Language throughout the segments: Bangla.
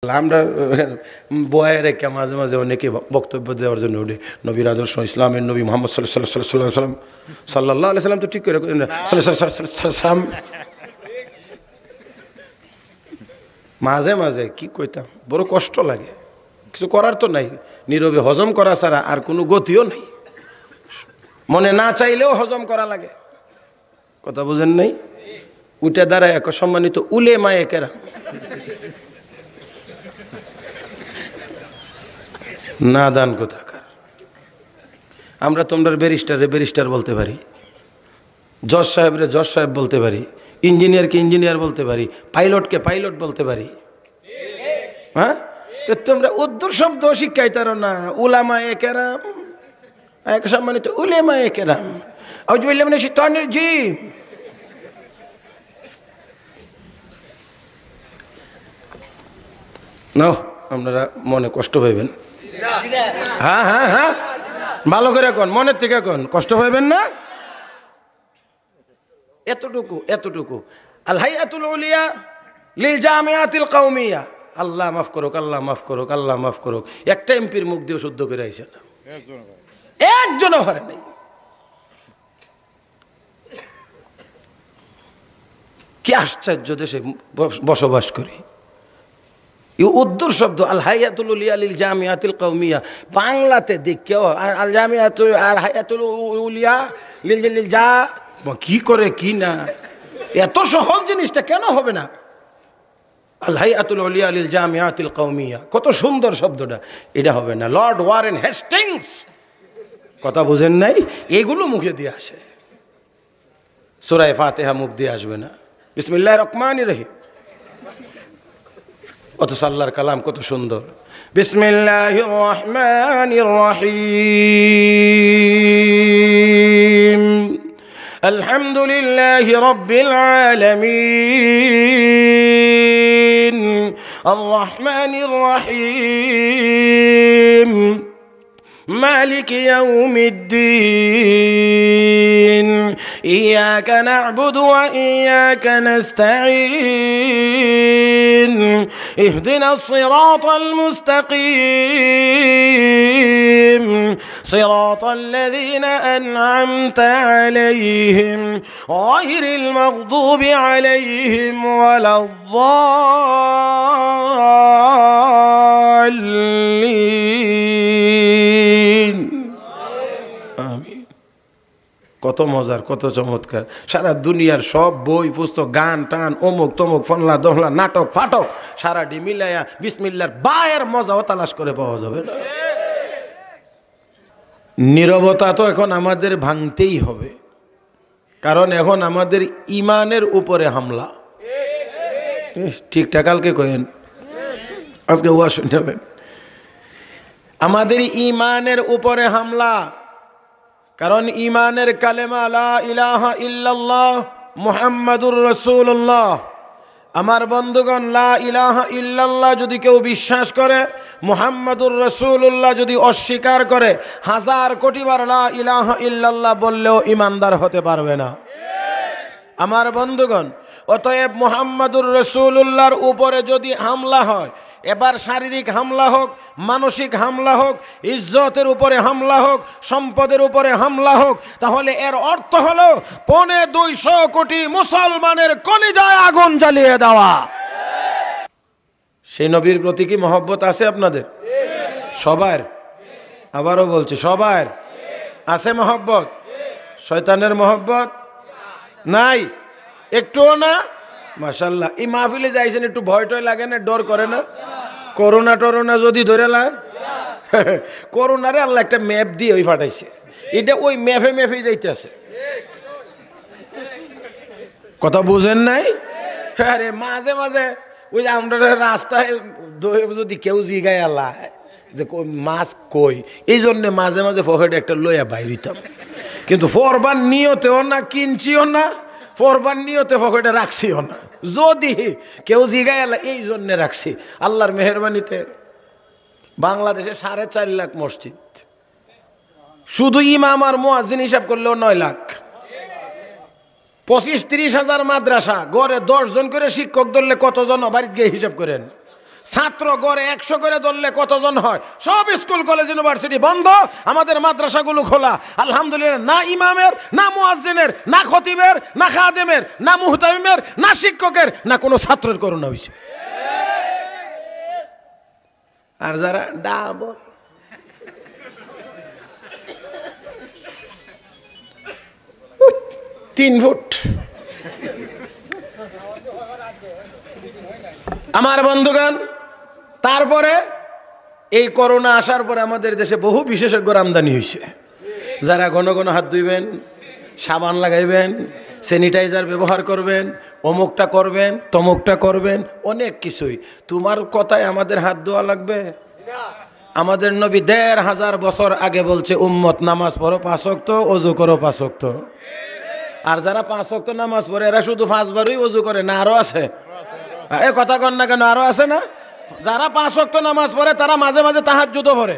আমরা বয়ে রেখে মাঝে মাঝে অনেকে বক্তব্য দেওয়ার জন্য উঠে নবীর আদর্শ ইসলামের নবী মোহাম্মদ সাল্লাল্লাহু আলাইহি সাল্লাম তো ঠিক করে সালাম মাঝে মাঝে কি কইতাম বড় কষ্ট লাগে, কিছু করার তো নাই, নীরবে হজম করা ছাড়া আর কোনো গতিও নাই, মনে না চাইলেও হজম করা লাগে। কথা বুঝেন নাই? উঠে দাঁড়ায় এক সম্মানিত উলেমায়ে কেরাম, না দান কোথাকার। আমরা তোমরা ব্যারিস্টারে ব্যারিস্টার বলতে পারি, জজ সাহেবরে জজ সাহেব বলতে পারি, ইঞ্জিনিয়ারকে ইঞ্জিনিয়ার বলতে পারি, পাইলটকে পাইলট বলতে পারি। হ্যাঁ, তো তোমরা উর্দু শব্দ শিখাইতারো না। উলামায়ে কেরাম, এক সম্মানিত উলেমায়ে কেরাম, আউযু বিল্লাহি মিনাশ শাইতানির রাজিম। নাও, আপনারা মনে কষ্ট পাইবেন। হ্যাঁ হ্যাঁ হ্যাঁ, ভালো করে কোন, মনের থেকে কোন, কষ্ট পাইবেন না। এতটুকু এতটুকু আল হাইয়াতুল উলিয়া লিল জামিয়াতিল কওমিয়া, আল্লাহ মাফ করুক, আল্লাহ মাফ করুক, আল্লাহ মাফ করুক, একটা এমপির মুখ দিয়ে শুদ্ধ করে আইছে না, একজনও হারে নাই। কি আশ্চর্য দেশে বসবাস করি। উর্দুর শব্দ আল হাইয়াতুল উলিয়া লিল জামিয়াতিল কওমিয়া, বাংলাতে দেখেও আল জামিয়াতুল আল হাইয়াতুল উলিয়া লিল লিল জা, কি করে কি না, এত সহজ জিনিসটা কেন হবে না? আল হাইয়াতুল উলিয়া লিল জামিয়াতিল কওমিয়া, কত সুন্দর শব্দটা, এটা হবে না। লর্ড ওয়ারেন হেস্টিংস, কথা বুঝেন নাই? এগুলো মুখে দিয়ে আসে, সূরা ফাতিহা মুখ দিয়ে আসবে না। বিসমিল্লাহির রহমানির রহিম, অথচ আল্লাহর কালাম কত সুন্দর। বিসমিল্লাহির রহমানির রহিম, আলহামদুলিল্লাহি রাব্বিল আলামিন, আর রহমানির রহিম, مالك يوم الدين، إياك نعبد وإياك نستعين، اهدنا الصراط المستقيم، صراط الذين أنعمت عليهم غير المغضوب عليهم ولا الضالين। কত মজার, কত চমৎকার। সারা দুনিয়ার সব বই পুস্তক, গান টান, অমুক তমুক, ফনলা দহলা, নাটক ফাটক, সারাটি মিলাইয়া বিসমিল্লাহর বায়ের মজাও তালাশ করে পাওয়া যাবে না। নীরবতা তো এখন আমাদের ভাঙতেই হবে, কারণ এখন আমাদের ইমানের উপরে হামলা। ঠিকঠাক কালকে কহেন, আজকে ওয়া শুনবেন, আমাদের ইমানের উপরে হামলা। কারণ ইমানের কালেমা লা ইলাহা ইল্লাল্লাহ মুহাম্মাদুর রাসূলুল্লাহ। আমার বন্ধুগণ, লা ইলাহা ইল্লাল্লাহ যদি কেউ বিশ্বাস করে, মুহাম্মাদুর রাসূলুল্লাহ যদি অস্বীকার করে, হাজার কোটি বার লা ইলাহা ইল্লাল্লাহ বললেও ইমানদার হতে পারবে না। আমার বন্ধুগণ, অতএব মুহাম্মাদুর রাসূলুল্লাহর উপরে যদি হামলা হয়, এবার শারীরিক হামলা হোক, মানসিক হামলা হোক, ইজ্জতের উপরে হামলা হোক, সম্পদের উপরে হামলা হোক, তাহলে এর অর্থ হলো 250 কোটি মুসলমানের কলিজায় আগুন জ্বালিয়ে দেওয়া। সেই নবীর প্রতি কি মহব্বত আছে আপনাদের? সবার, আবারও বলছি, সবার আছে মহব্বত? শয়তানের মহব্বত নাই? একটুও না? মাশাআল্লাহ। এই মাহফিলে যাইছেন, একটু ভয় টয় লাগে না? ডর করে না? করোনা টরোনা যদি ধরে লা, করোনারে আল্লাহ একটা ম্যাপ দিয়ে ওই ফাটাইছে, এটা ওই ম্যাপে ম্যাপে যাইতেছে। কথা বুঝেন নাই? আরে মাঝে মাঝে ওই যে আমরা রাস্তায় যদি কেউ জিগায় আল্লাহ যে মাছ কই, এই জন্যে মাঝে মাঝে পকেটে একটা লইয়া বাইরিতাম, কিন্তু ফরবার নিয়তেও না, কিনছিও না, ফরবার নিয়তে পকেটে রাখছিও না। যদি কেউ জিগায় আল্লাহ, এই জন্যে রাখছি। আল্লাহর মেহেরবানিতে বাংলাদেশে 4.5 লাখ মসজিদ, শুধু ইমাম আর মুয়াজ্জিন হিসাব করলেও 9 লাখ। 25-30 হাজার মাদ্রাসা, গড়ে 10 জন করে শিক্ষক ধরলে কতজন বাড়িতে গিয়ে হিসাব করেন? ছাত্র গড়ে 100 করে ধরলে কতজন হয়? সব স্কুল কলেজ ইউনিভার্সিটি বন্ধ, আমাদের মাদ্রাসাগুলো খোলা। আলহামদুলিল্লাহ, না ইমামের, না মুয়াজ্জিনের, না খতিবের, না খাদেমের, না মুহতামিমের, না শিক্ষকের, না কোনো ছাত্রের করোনা হয়েছে। আর যারা ডাবল 3 ফুট, আমার বন্ধুগণ, তারপরে এই করোনা আসার পরে আমাদের দেশে বহু বিশেষজ্ঞর আমদানি হয়েছে, যারা ঘন ঘন হাত ধুইবেন, সাবান লাগাইবেন, স্যানিটাইজার ব্যবহার করবেন, অমুকটা করবেন, তমুকটা করবেন, অনেক কিছুই। তোমার কথায় আমাদের হাত ধোয়া লাগবে? আমাদের নবী 1500 বছর আগে বলছে, উম্মত নামাজ পড়ো 5 ওয়াক্ত, ওযু করো 5 ওয়াক্ত। আর যারা 5 ওয়াক্ত নামাজ পড়ে এরা শুধু 5 বারই ওযু করে না? আরো আছে, এ কথা কন না কেন? আরো আছে না? যারা 5 ওয়াক্ত নামাজ পড়ে তারা মাঝে মাঝে তাহাজ্জুদও পড়ে।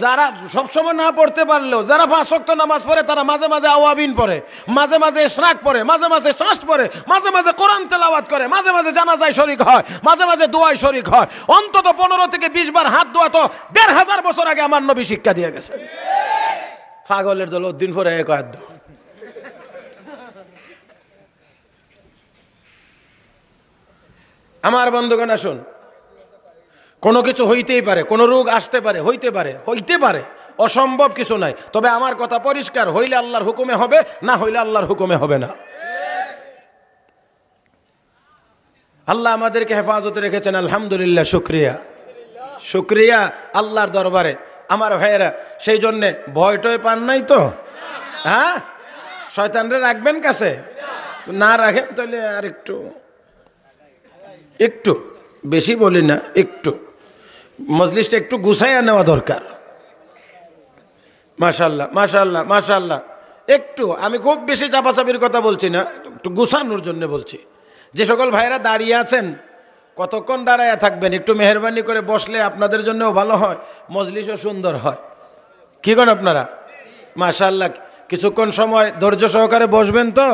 যারা সবসময় না পড়তে পারলেও যারা 5 ওয়াক্ত নামাজ পড়ে তারা মাঝে মাঝে আওয়াবিন পড়ে, মাঝে মাঝে ইশরাক পড়ে, মাঝে মাঝে শাস পড়ে, মাঝে মাঝে কোরআন তেলাওয়াত করে, মাঝে মাঝে জানাজায় শরীক হয়, মাঝে মাঝে দোয়ায় শরীক হয়। অন্তত 15 থেকে 20 বার হাত ধোয়া তো 1500 বছর আগে আমার নবী শিক্ষা দিয়ে গেছে। পাগলের দল দিন পরে এক হাত দাও। আমার বন্ধুগণ আসুন, কোনো কিছু হইতেই পারে, কোনো রোগ আসতে পারে, হইতে পারে, অসম্ভব কিছু নাই। তবে আমার কথা পরিষ্কার, হইলে আল্লাহর হুকুমে হবে, না হইলে আল্লাহর হুকুমে হবে না। আল্লাহ আমাদেরকে হেফাজতে রেখেছেন, আলহামদুলিল্লাহ, শুকরিয়া আল্লাহর দরবারে। আমার ভাইয়েরা, সেই জন্যে ভয়টয় পান নাই তো? হ্যাঁ, শয়তানরে রাখবেন কাছে, না রাখেন তাহলে আর একটু বেশি বলি না, একটু মজলিসটা একটু গুছাইয়া নেওয়া দরকার। মাশাআল্লাহ, মাশাআল্লাহ, মাশাআল্লাহ। একটু, আমি খুব বেশি চাপাচাপির কথা বলছি না, একটু গুছানোর জন্য বলছি। যে সকল ভাইরা দাঁড়িয়ে আছেন, কতক্ষণ দাঁড়াইয়া থাকবেন? একটু মেহরবানি করে বসলে আপনাদের জন্যও ভালো হয়, মজলিসও সুন্দর হয়। কি করেন আপনারা? মাশাআল্লাহ, কিছুক্ষণ সময় ধৈর্য সহকারে বসবেন তো?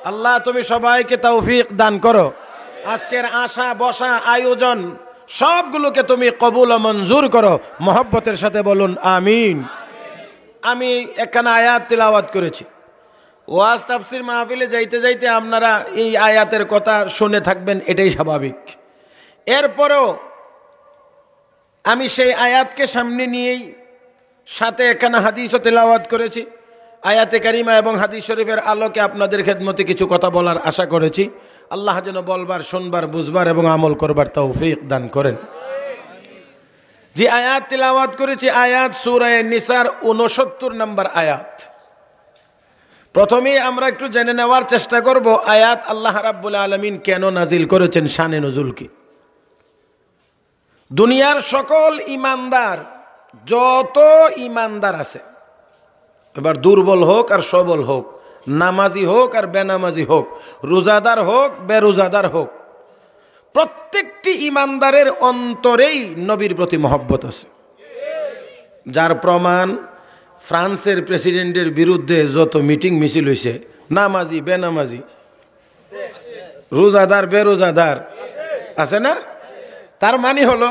আল্লাহ তুমি সবাইকে তৌফিক দান করো। আজকের আসা বসা আয়োজন সবগুলোকে তুমি কবুল ও মঞ্জুর করো, মহব্বতের সাথে বলুন আমিন। আমি একখানা আয়াত তিলাওয়াত করেছি। ওয়াজ তাফসির মাহফিলে যাইতে যাইতে আপনারা এই আয়াতের কথা শুনে থাকবেন, এটাই স্বাভাবিক। এরপরেও আমি সেই আয়াতকে সামনে নিয়েই সাথে একখানা হাদিসও তিলাওয়াত করেছি। আয়াতে কারিমা এবং হাদিস শরীফের আলোকে আপনাদের খেদমতে কিছু কথা বলার আশা করেছি। আল্লাহ যেন বলবার, শুনবার, বুঝবার এবং আমল করবার তৌফিক দান করেন। যে আয়াত তিলাওয়াত করেছি, আয়াত সূরা নিসার 69 নম্বর আয়াত। প্রথমেই আমরা একটু জেনে নেওয়ার চেষ্টা করব আয়াত আল্লাহ রাব্বুল আলামিন কেন নাজিল করেছেন, শানে নুজুল কি। দুনিয়ার সকল ইমানদার, যত ইমানদার আছে, এবার দুর্বল হোক আর সবল হোক, নামাজি হোক আর বেনামাজি হোক, রোজাদার হোক বেরোজাদার হোক, প্রত্যেকটি ইমানদারের অন্তরেই নবীর প্রতি মহব্বত আছে। যার প্রমাণ ফ্রান্সের প্রেসিডেন্টের বিরুদ্ধে যত মিটিং মিছিল হয়েছে, নামাজি বেনামাজি, রোজাদার বেরোজাদার আছে না? তার মানে হলো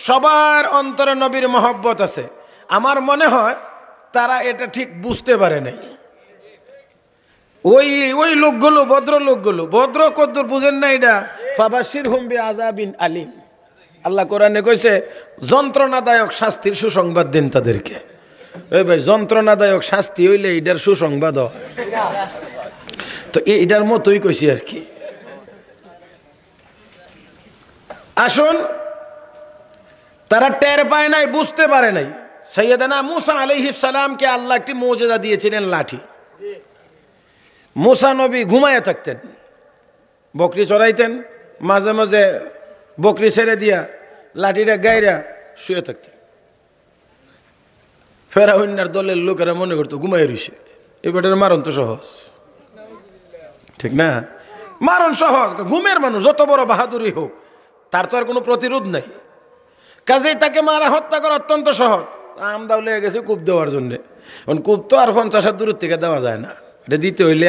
সবার অন্তরে নবীর মহব্বত আছে। আমার মনে হয় তারা এটা ঠিক বুঝতে পারে নাই। ওই লোকগুলো, ভদ্র কদ্দুর বুঝেন না এটা। ফাবাশিরহুম বিআযাবিন আলিম, আল্লাহ কোরআনে কইছে যন্ত্রণাদায়ক শাস্তির সুসংবাদ দেন তাদেরকে। এই ভাই, যন্ত্রণাদায়ক শাস্তি হইলে এটার সুসংবাদ হয়, তো এটার মতোই কইছি আর কি। আসুন, তারা টের পায় নাই, বুঝতে পারে নাই। সাইয়েদানা মুসা আলাইহিস সালামকে আল্লাহ একটি মুজিজা দিয়েছিলেন, লাঠি। মুসা নবী ঘুমায়া থাকতেন, বকরি চড়াইতেন, মাঝে মাঝে বকরি ছেড়ে দিয়া লাঠিটা গাইরা শুয়ে থাকতেন। ফেরাউনের দলের লোকেরা মনে করতো ঘুমাই রইছে, এবারের মারণ তো সহজ, ঠিক না? মারণ সহজ, ঘুমের মানুষ যত বড় বাহাদুরি হোক তার তো আর কোনো প্রতিরোধ নাই। কাজেই তাকে মারা, হত্যা করা অত্যন্ত সহজ। আমদাও লেগে গেছে কূপ দেওয়ার জন্যে। কূপ তো আর 50 হাত দূরের থেকে দেওয়া যায় না, এটা দিতে হইলে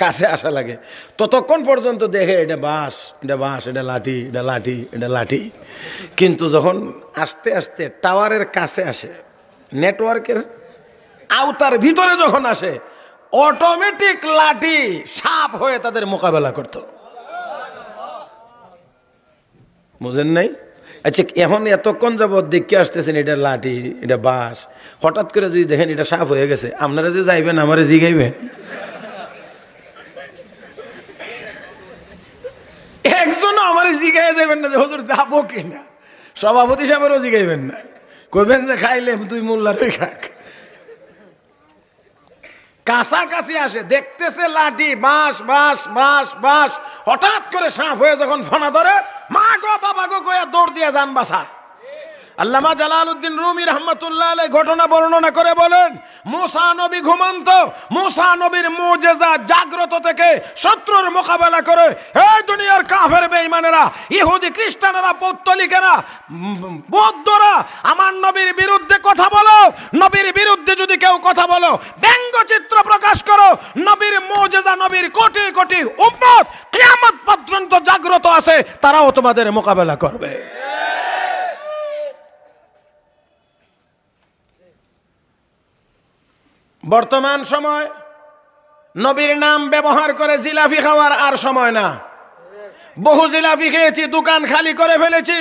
কাছে আসা লাগে, ততক্ষণ পর্যন্ত দেখে এটা বাঁশ, এটা বাঁশ, এটা লাঠি, এটা লাঠি, এটা লাঠি। কিন্তু যখন আস্তে আস্তে টাওয়ারের কাছে আসে, নেটওয়ার্কের আওতার ভিতরে যখন আসে, অটোমেটিক লাঠি সাপ হয়ে তাদের মোকাবেলা করত। বুঝেন নাই? আচ্ছা, এখন এতক্ষণ যাবৎ দেখে আসতেছেন এটা লাঠি, এটা বাঁশ, হঠাৎ করে যদি দেখেন এটা সাপ হয়ে গেছে, আপনারা যে যাইবেন আমারে জিগাইবেন? একজনও আমারে জিগাইয়া যাইবেন না যে হুজুর যাবো কিনা। সভাপতি সাহেবেরও জিগাইবেন না, কইবেন যে খাইলে তুই মোল্লার ওই খাক। কাছাকাছি আসে, দেখতেছে লাঠি, বাঁশ, বাঁশ, বাঁশ, বাঁশ, হঠাৎ করে সাপ হয়ে যখন ফনা ধরে, মা গো বাবা গো কইয়া দৌড় দিয়ে যান বাসা। আল্লামা জালালউদ্দিন রুমি রাহমাতুল্লাহ আলাইহি ঘটনা বর্ণনা করে বলেন, মুসা নবী ঘুমন্ত, মুসা নবীর মুজিজা জাগ্রত থেকে শত্রুর মোকাবেলা করে, এই দুনিয়ার কাফের বেঈমানেরা, ইহুদি খ্রিস্টানেরা, পৌত্তলিকেরা, বৌদ্ধরা আমার নবীর বিরুদ্ধে কথা বলো, নবীর বিরুদ্ধে যদি কেউ কথা বলো, ব্যঙ্গচিত্র প্রকাশ করো, নবীর মুজিজা, নবীর কোটি কোটি উম্মত কিয়ামত পর্যন্ত জাগ্রত আছে, তারাও তোমাদের মোকাবেলা করবে। বর্তমান সময় নবীর নাম ব্যবহার করে জিলাপি খাওয়ার আর সময় না। বহু জিলাপি খেয়েছি, দোকান খালি করে ফেলেছি।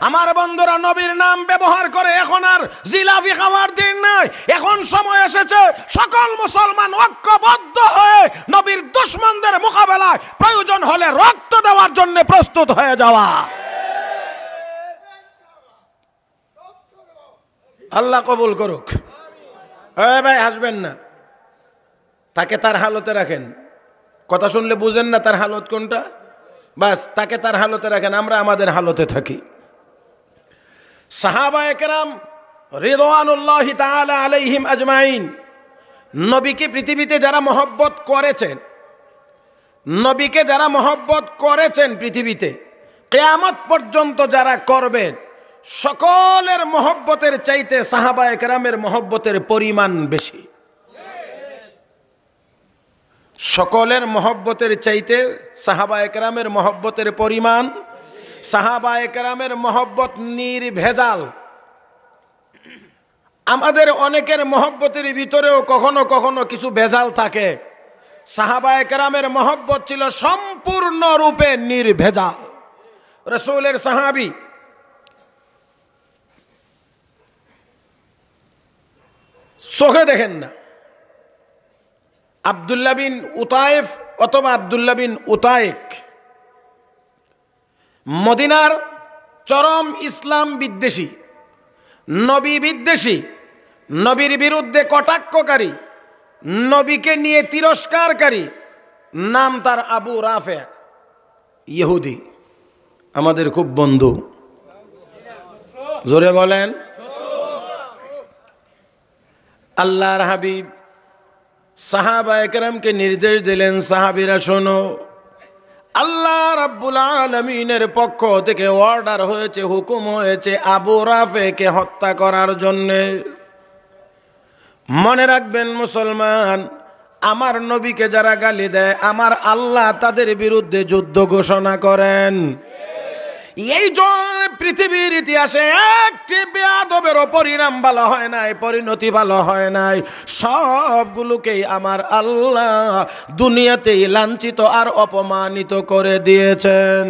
আমার বন্ধুরা, নবীর নাম ব্যবহার করে এখন আর জিলাপি খাওয়ার দিন নাই। এখন সময় এসেছে সকল মুসলমান ঐক্যবদ্ধ হয়ে নবীর দুশমনদের মোকাবেলায় প্রয়োজন হলে রক্ত দেওয়ার জন্য প্রস্তুত হয়ে যাওয়া। আল্লাহ কবুল করুক। ভাই হাসবেন না, তাকে তার হালতে রাখেন। কথা শুনলে বুঝেন না তার হালত কোনটা, বাস তাকে তার হালতে রাখেন, আমরা আমাদের হালতে থাকি। সাহাবায়ে কেরাম রিদওয়ানুল্লাহি তাআলা আলাইহিম আজমাইন, নবীকে পৃথিবীতে যারা মহব্বত করেছেন, নবীকে যারা মহব্বত করেছেন পৃথিবীতে, কিয়ামত পর্যন্ত যারা করবেন, সকলের মহব্বতের চাইতে সাহাবায়ে কেরামের মহব্বতের পরিমাণ বেশি। সকলের মহব্বতের চাইতে সাহাবায়ে কেরামের মহব্বতের পরিমাণ, সাহাবায়ে কেরামের মহব্বত নির্ভেজাল। আমাদের অনেকের মহব্বতের ভিতরেও কখনো কখনো কিছু ভেজাল থাকে। সাহাবায়ে কেরামের মহব্বত ছিল সম্পূর্ণরূপে নির্ভেজাল। রাসূলের সাহাবী চোখে দেখেন না, আব্দুল্লাহ বিন উতায়েফ অথবা আব্দুল্লাহ বিন উতায়েক, মদিনার চরম ইসলাম বিদ্বেষী, নবী বিদ্বেষী, নবীর বিরুদ্ধে কটাক্ষকারী, নবীকে নিয়ে তিরস্কারকারী, নাম তার আবু রাফে, ইহুদি, আমাদের খুব বন্ধু। জোরে বলেন। আল্লাহর হাবিব সাহাবায়ে কেরামকে নির্দেশ দিলেন, সাহাবীরা শোনো, আল্লাহ রাব্বুল আলামিনের পক্ষ থেকে অর্ডার হয়েছে, হুকুম হয়েছে আবু রাফেকে হত্যা করার জন্য। মনে রাখবেন মুসলমান, আমার নবীকে যারা গালি দেয়, আমার আল্লাহ তাদের বিরুদ্ধে যুদ্ধ ঘোষণা করেন। এই জন্য পৃথিবীর ইতিহাসে একটি বেয়াদবেরও পরিণাম ভালো হয় নাই, পরিণতি ভালো হয় নাই। সবগুলোকেই আমার আল্লাহ দুনিয়াতেই লাঞ্ছিত আর অপমানিত করে দিয়েছেন।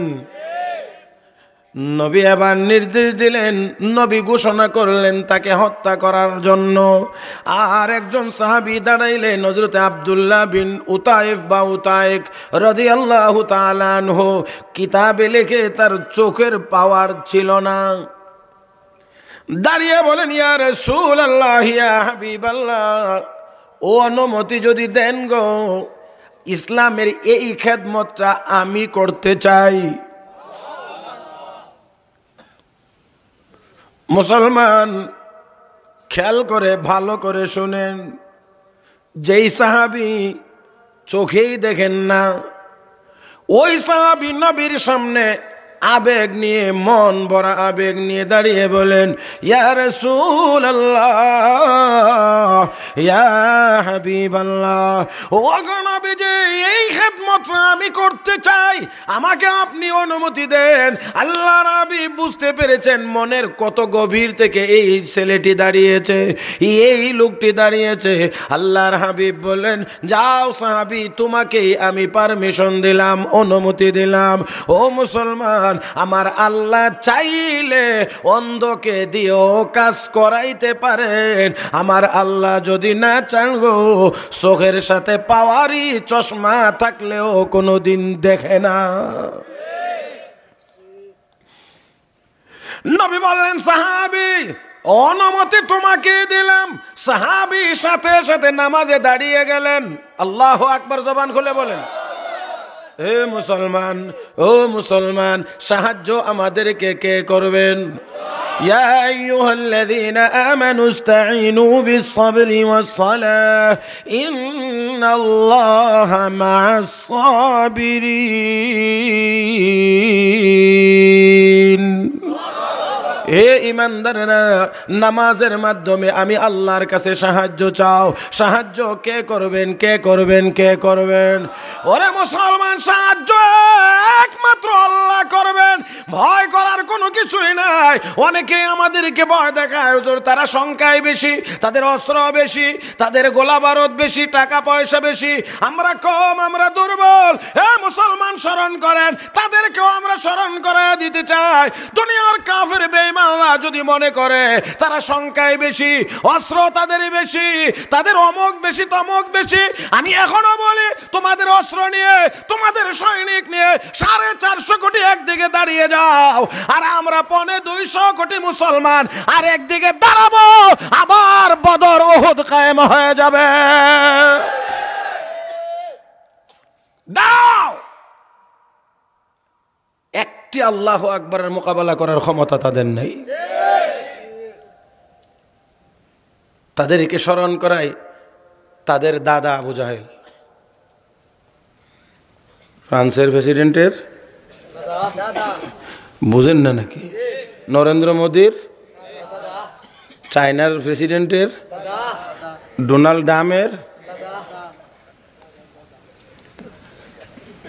নবী এবার নির্দেশ দিলেন, নবী ঘোষণা করলেন তাকে হত্যা করার জন্য। আর একজন সাহাবী দাঁড়াইলেন, হযরত আব্দুল্লাহ বিন উতায়েফ বা উতায়েক রাদিয়াল্লাহু তাআলা আনহু। কিতাবে লেখে তার চোখের পাওয়ার ছিল না। দাঁড়িয়ে বলেন, ইয়া রাসূলুল্লাহ, ইয়া হাবিবাল্লাহ, ও অনুমতি যদি দেন গো, ইসলামের এই খেদমতটা আমি করতে চাই। মুসলমান খেয়াল করে ভালো করে শুনেন, যেই সাহাবী চোখেই দেখেন না, ওই সাহাবী নবীর সামনে আবেগ নিয়ে, মন ভরা আবেগ নিয়ে দাঁড়িয়ে বলেন, ইয়া রাসূলুল্লাহ, ইয়া হাবিবাল্লাহ, ও গো নবীজি, এই খেদমতটা আমি করতে চাই, আমাকে আপনি অনুমতি দেন। আল্লাহর হাবিব বুঝতে পেরেছেন মনের কত গভীর থেকে এই ছেলেটি দাঁড়িয়েছে, এই লোকটি দাঁড়িয়েছে। আল্লাহর হাবিব বললেন, যাও সাহাবী, তোমাকেই আমি পারমিশন দিলাম, অনুমতি দিলাম। ও মুসলমান, আমার আল্লাহ চাইলে অন্ধকে দিয়েও কাজ করাইতে পারেন। আমার আল্লাহ যদি না চান গো, চোখের সাথে পাওয়ারি চশমা থাকলেও কোনোদিন দেখে না। নবী বললেন, সাহাবী, অনুমতি তোমাকে দিলাম। সাহাবী সাথে সাথে নামাজে দাঁড়িয়ে গেলেন। আল্লাহু আকবার, জবান খুলে বলেন। হে মুসলমান, ও মুসলমান, সাহায্য আমাদেরকে কে করবেন? ইয়া আইয়ুহাল্লাযীনা আমানু ইসতাঈনু বিস-সাবরি ওয়াস-সালাহ ইন্নাল্লাহা মা'আস-সাবিরিন। হে ঈমানদাররা, নামাজের মাধ্যমে আমি আল্লাহর কাছে সাহায্য চাও। সাহায্য কে করবেন? কে করবেন? কে করবেন? ওরে মুসলমান, সাহায্য একমাত্র আল্লাহ করবেন। ভয় করার কোনো কিছুই নাই। অনেকে আমাদেরকে ভয় দেখায়, হুজুর তারা সংখ্যায় বেশি, তাদের অস্ত্র বেশি, তাদের গোলা বারুদ বেশি, টাকা পয়সা বেশি, আমরা কম, আমরা দুর্বল। হে মুসলমান, স্মরণ করেন, তাদেরকেও আমরা স্মরণ করে দিতে চাই। দুনিয়ার কাফের বেঈমানরা যদি মনে করে তারা সংখ্যায় বেশি, অস্ত্র তাদের বেশি, তাদের অমুক বেশি, তমুক বেশি, আমি এখনো বলি, তোমাদের অস্ত্র নিয়ে, তোমাদের সৈনিক নিয়ে 450 কোটি একদিকে দাঁড়িয়ে যাও, আর আমরা 250 কোটি মুসলমান আর একদিকে দাঁড়াবো, আবার বদর উহুদ কায়েম হয়ে যাবে। দাও, একটি আল্লাহু আকবারের মোকাবেলা করার ক্ষমতা তাদের নেই। তাদেরকে স্মরণ করাই তাদের দাদা আবু জাহেল, ফ্রান্সের প্রেসিডেন্টের বুঝেন না নাকি? নরেন্দ্র মোদীর, চায়নার প্রেসিডেন্টের, ডোনাল্ড ট্রাম্পের,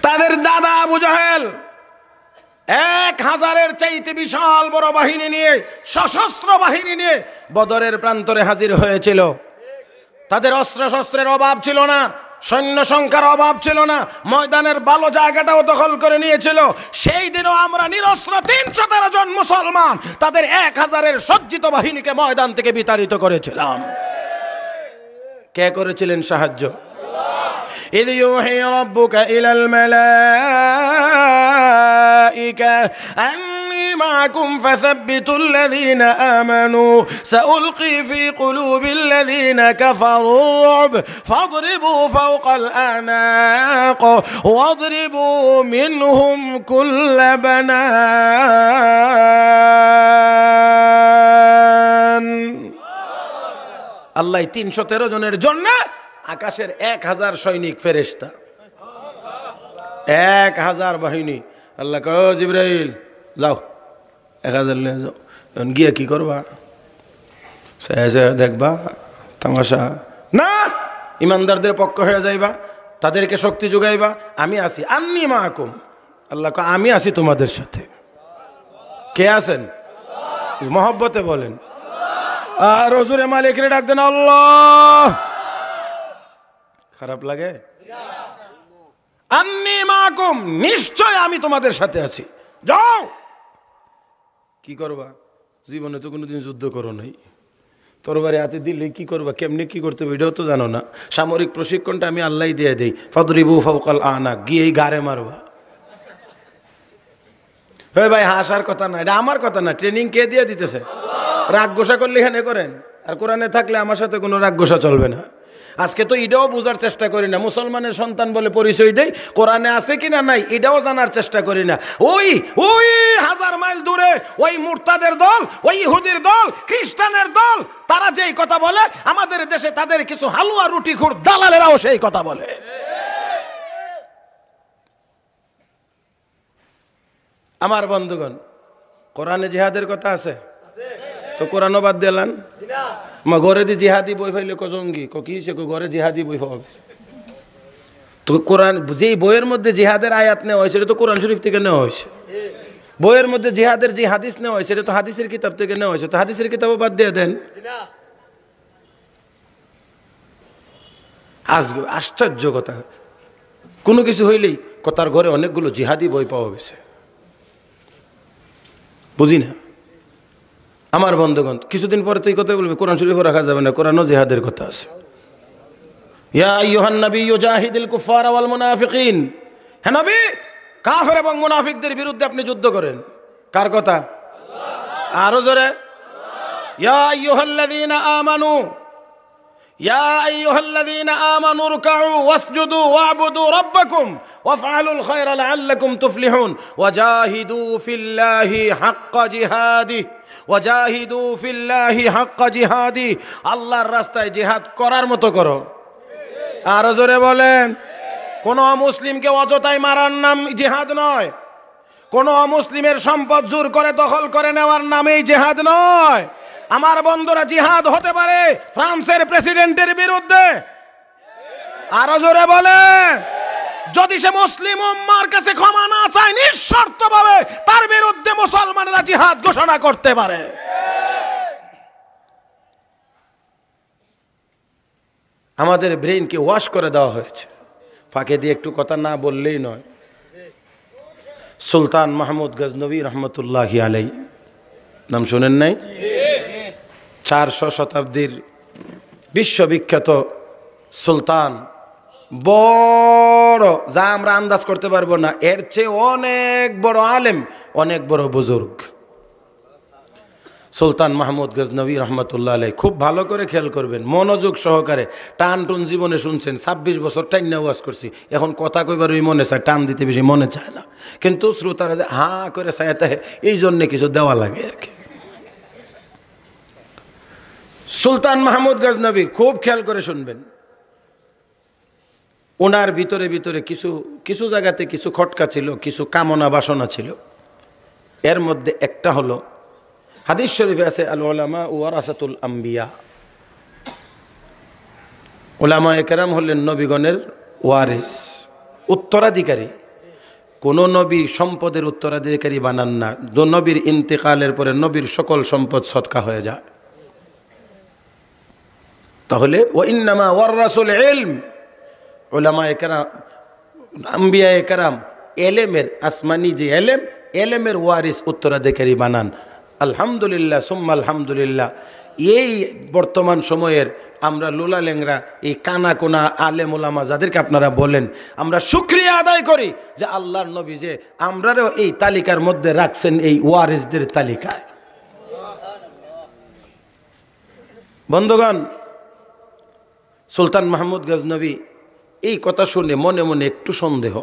তাদের দাদা আবু জাহেল 1000-এর চাইতে বিশাল বড় বাহিনী নিয়ে, সশস্ত্র বাহিনী নিয়ে বদরের প্রান্তরে হাজির হয়েছিল। তাদের অস্ত্র শস্ত্রের অভাব ছিল না, সৈন্য সংখ্যার অভাব ছিল না, ময়দানের ভালো জায়গাটাও দখল করে নিয়েছিল। সেই দিনও আমরা নিরস্ত্র 313 জন মুসলমান তাদের 1000-এর সজ্জিত বাহিনীকে ময়দান থেকে বিতাড়িত করেছিলাম। কে করেছিলেন সাহায্য? إذ يوحي ربك إلى الملائكة أني معكم فثبتوا الذين آمنوا سألقي في قلوب الذين كفروا الرعب فاضربوا فوق الأعناق واضربوا منهم كل بنان। আল্লাহ 313 জনের জন্য আকাশের 1000 সৈনিক ফেরেশতা, 1000 বাহিনী। আল্লাহ কয়, ও জিবরাইল যাও, 1000 নিয়ে যাও। গিয়ে কি করবা? দেখবা তামাশা না, ইমানদারদের পক্ষ হয়ে যাইবা, তাদেরকে শক্তি যোগাইবা। আমি আছি, আন্নী মাকুম। আল্লাহ কয়, আমি আছি তোমাদের সাথে। কে আছেন? মহব্বতে বলেন। আর হুজুরে মালিকরে ডাক দেন আল্লাহ। খারাপ লাগে? আন্নী মাকুম, নিশ্চয় আমি তোমাদের সাথে আছি, যাও। কি করবা? জীবনে তো কোনোদিন যুদ্ধ করো নাই, তরবারি হাতে দিলে কি করবা, কেমনে কি করতে হবে এটাও তো জানো না। সামরিক প্রশিক্ষণটা আমি আল্লাহ দিয়ে দেই, ফাদরিবু ফাওকাল আনাক, গিয়েই গাড়ে মারবা। হে ভাই, হাসার কথা না, এটা আমার কথা না, ট্রেনিং কে দিয়ে দিতেছে? রাগ গোসা করলে এখানে করেন, আর কোরআনে থাকলে আমার সাথে কোনো রাগ গোসা চলবে না। আজকে তো এটাও বোঝার চেষ্টা করি না, মুসলমানের সন্তান বলে পরিচয় দেই, কোরআনে আছে কিনা নাই এটাও জানার চেষ্টা করি না। ওই 1000 মাইল দূরে ওই মুরতাদের দল, ওই ইহুদির দল, খ্রিস্টানের দল, তারা যেই কথা বলে, আমাদের দেশে তাদের কিছু হালুয়া রুটি খোর দালালেরাও সেই কথা বলে। আমার বন্ধুগণ, কোরআনে জিহাদের কথা আছে তো কোরআনও বাদ দিলাম। ঘরে দি জিহাদি বই ফাইলে জঙ্গি কি ঘরে জিহাদি বই পাওয়া গেছে। তো কোরআন যেই বইয়ের মধ্যে জিহাদের আয়াত নেওয়া হয়েছে এটা তো কোরআন শরীফ থেকে নেওয়া হয়েছে। বইয়ের মধ্যে জিহাদের যে হাদিস নেওয়া হয়েছে এটা তো হাদিসের কিতাব থেকে নেওয়া হয়েছে। তো হাদিসের কিতাবও বাদ দিয়ে দেন। আশ্চর্য কথা, কোনো কিছু হইলেই তার ঘরে অনেকগুলো জিহাদি বই পাওয়া গেছে। বুঝি না আমার বন্ধুগণ, কিছুদিন পরে তো এই কথা বলবে কোরআন শরীফ রাখা যাবে না, কোরআনও জিহাদের কথা আছে। ইয়া আইয়ুহান নাবিয়্যু জাহিদিল কুফারা ওয়াল মুনাফিকিন, হে নবী কাফের এবং মুনাফিকদের বিরুদ্ধে আপনি যুদ্ধ করেন। কার কথা? আরো জোরে, ইয়া আইয়ুহাল্লাযীনা আমানু, ইয়া আইয়ুহাল্লাযীনা আমানু রুকউ ওয়াসজুদু ওয়া'বুদু রাব্বাকুম ওয়াফআলুল খায়রা লাআল্লাকুম তুফলিহুন ওয়াজাহিদু ফিল্লাহি হাক্কা জিহাদি ওয়াজাহিদু ফিল্লাহি হাক্কা জিহাদি, আল্লাহর রাস্তায় জিহাদ করার মতো করো। আরো জোরে বলেন। কোন অমুসলিমকে অযথায় মারার নাম জিহাদ নয়, কোন অমুসলিমের সম্পদ জোর করে দখল করে নেওয়ার নামেই জিহাদ নয়। আমার বন্ধুরা, জিহাদ হতে পারে ফ্রান্সের প্রেসিডেন্টের বিরুদ্ধে। আরো জোরে বলেন। যদি সে মুসলিম উম্মার কাছে ক্ষমা না চায়, নিঃশর্তভাবে তার বিরুদ্ধে মুসলমানেরা জিহাদ ঘোষণা করতে পারে। আমাদের ব্রেইনকে ওয়াশ করে দেওয়া হয়েছে। ফাঁকে দিয়ে একটু কথা না বললেই নয়। সুলতান মাহমুদ গজনবী রহমতুল্লাহি আলাইহি, নাম শুনেন নাই? 400 শতাব্দীর বিশ্ববিখ্যাত সুলতান, বড়, যা আমরা আন্দাজ করতে পারবো না, এর চেয়ে অনেক বড় আলেম, অনেক বড় বুজুর্গ সুলতান মাহমুদ গজনবী রহমতুল্লাহ আলাইহি। খুব ভালো করে খেয়াল করবেন, মনোযোগ সহকারে। টান টুন জীবনে শুনছেন, 26 বছর টাইনা ওয়াজ করছি, এখন কথা কইবার ওই মনে চায়, টান দিতে বেশি মনে চায় না, কিন্তু শ্রোতারা যে হাঁ করে চাইতে এই জন্যে কিছু দেওয়া লাগে আর কি। সুলতান মাহমুদ গজনবী, খুব খেয়াল করে শুনবেন। ওনার ভিতরে ভিতরে কিছু জায়গাতে কিছু খটকা ছিল, কিছু কামনা বাসনা ছিল। এর মধ্যে একটা হলো, হাদিস শরীফে আছে আল উলামা ওয়ারাসাতুল আম্বিয়া, উলামায়ে কেরাম হলেন নবীগণের ওয়ারিস, উত্তরাধিকারী। কোন নবী সম্পদের উত্তরাধিকারী বানান না। নবীর ইন্তেকালের পরে নবীর সকল সম্পদ সদকা হয়ে যায়। তাহলে ওয়া ইন্নামা ওয়ারাসুল ইলম, উলামায়ে কেরাম, আম্বিয়ায়ে কেরাম এলেমের, আসমানি যে এলেমের ওয়ারিস, উত্তরাধিকারী বানান। আলহামদুলিল্লাহ সুম্মা আলহামদুলিল্লাহ। এই বর্তমান সময়ের আমরা লোলা লেংরা, এই কানা কোনা আলেম ওলামা যাদেরকে আপনারা বলেন, আমরা শুকরিয়া আদায় করি যে আল্লাহর নবী যে আমরাও এই তালিকার মধ্যে রাখছেন, এই ওয়ারিসদের তালিকায়। বন্ধুগণ, সুলতান মাহমুদ গজনবী এই কথা শুনে মনে মনে একটু সন্দেহ,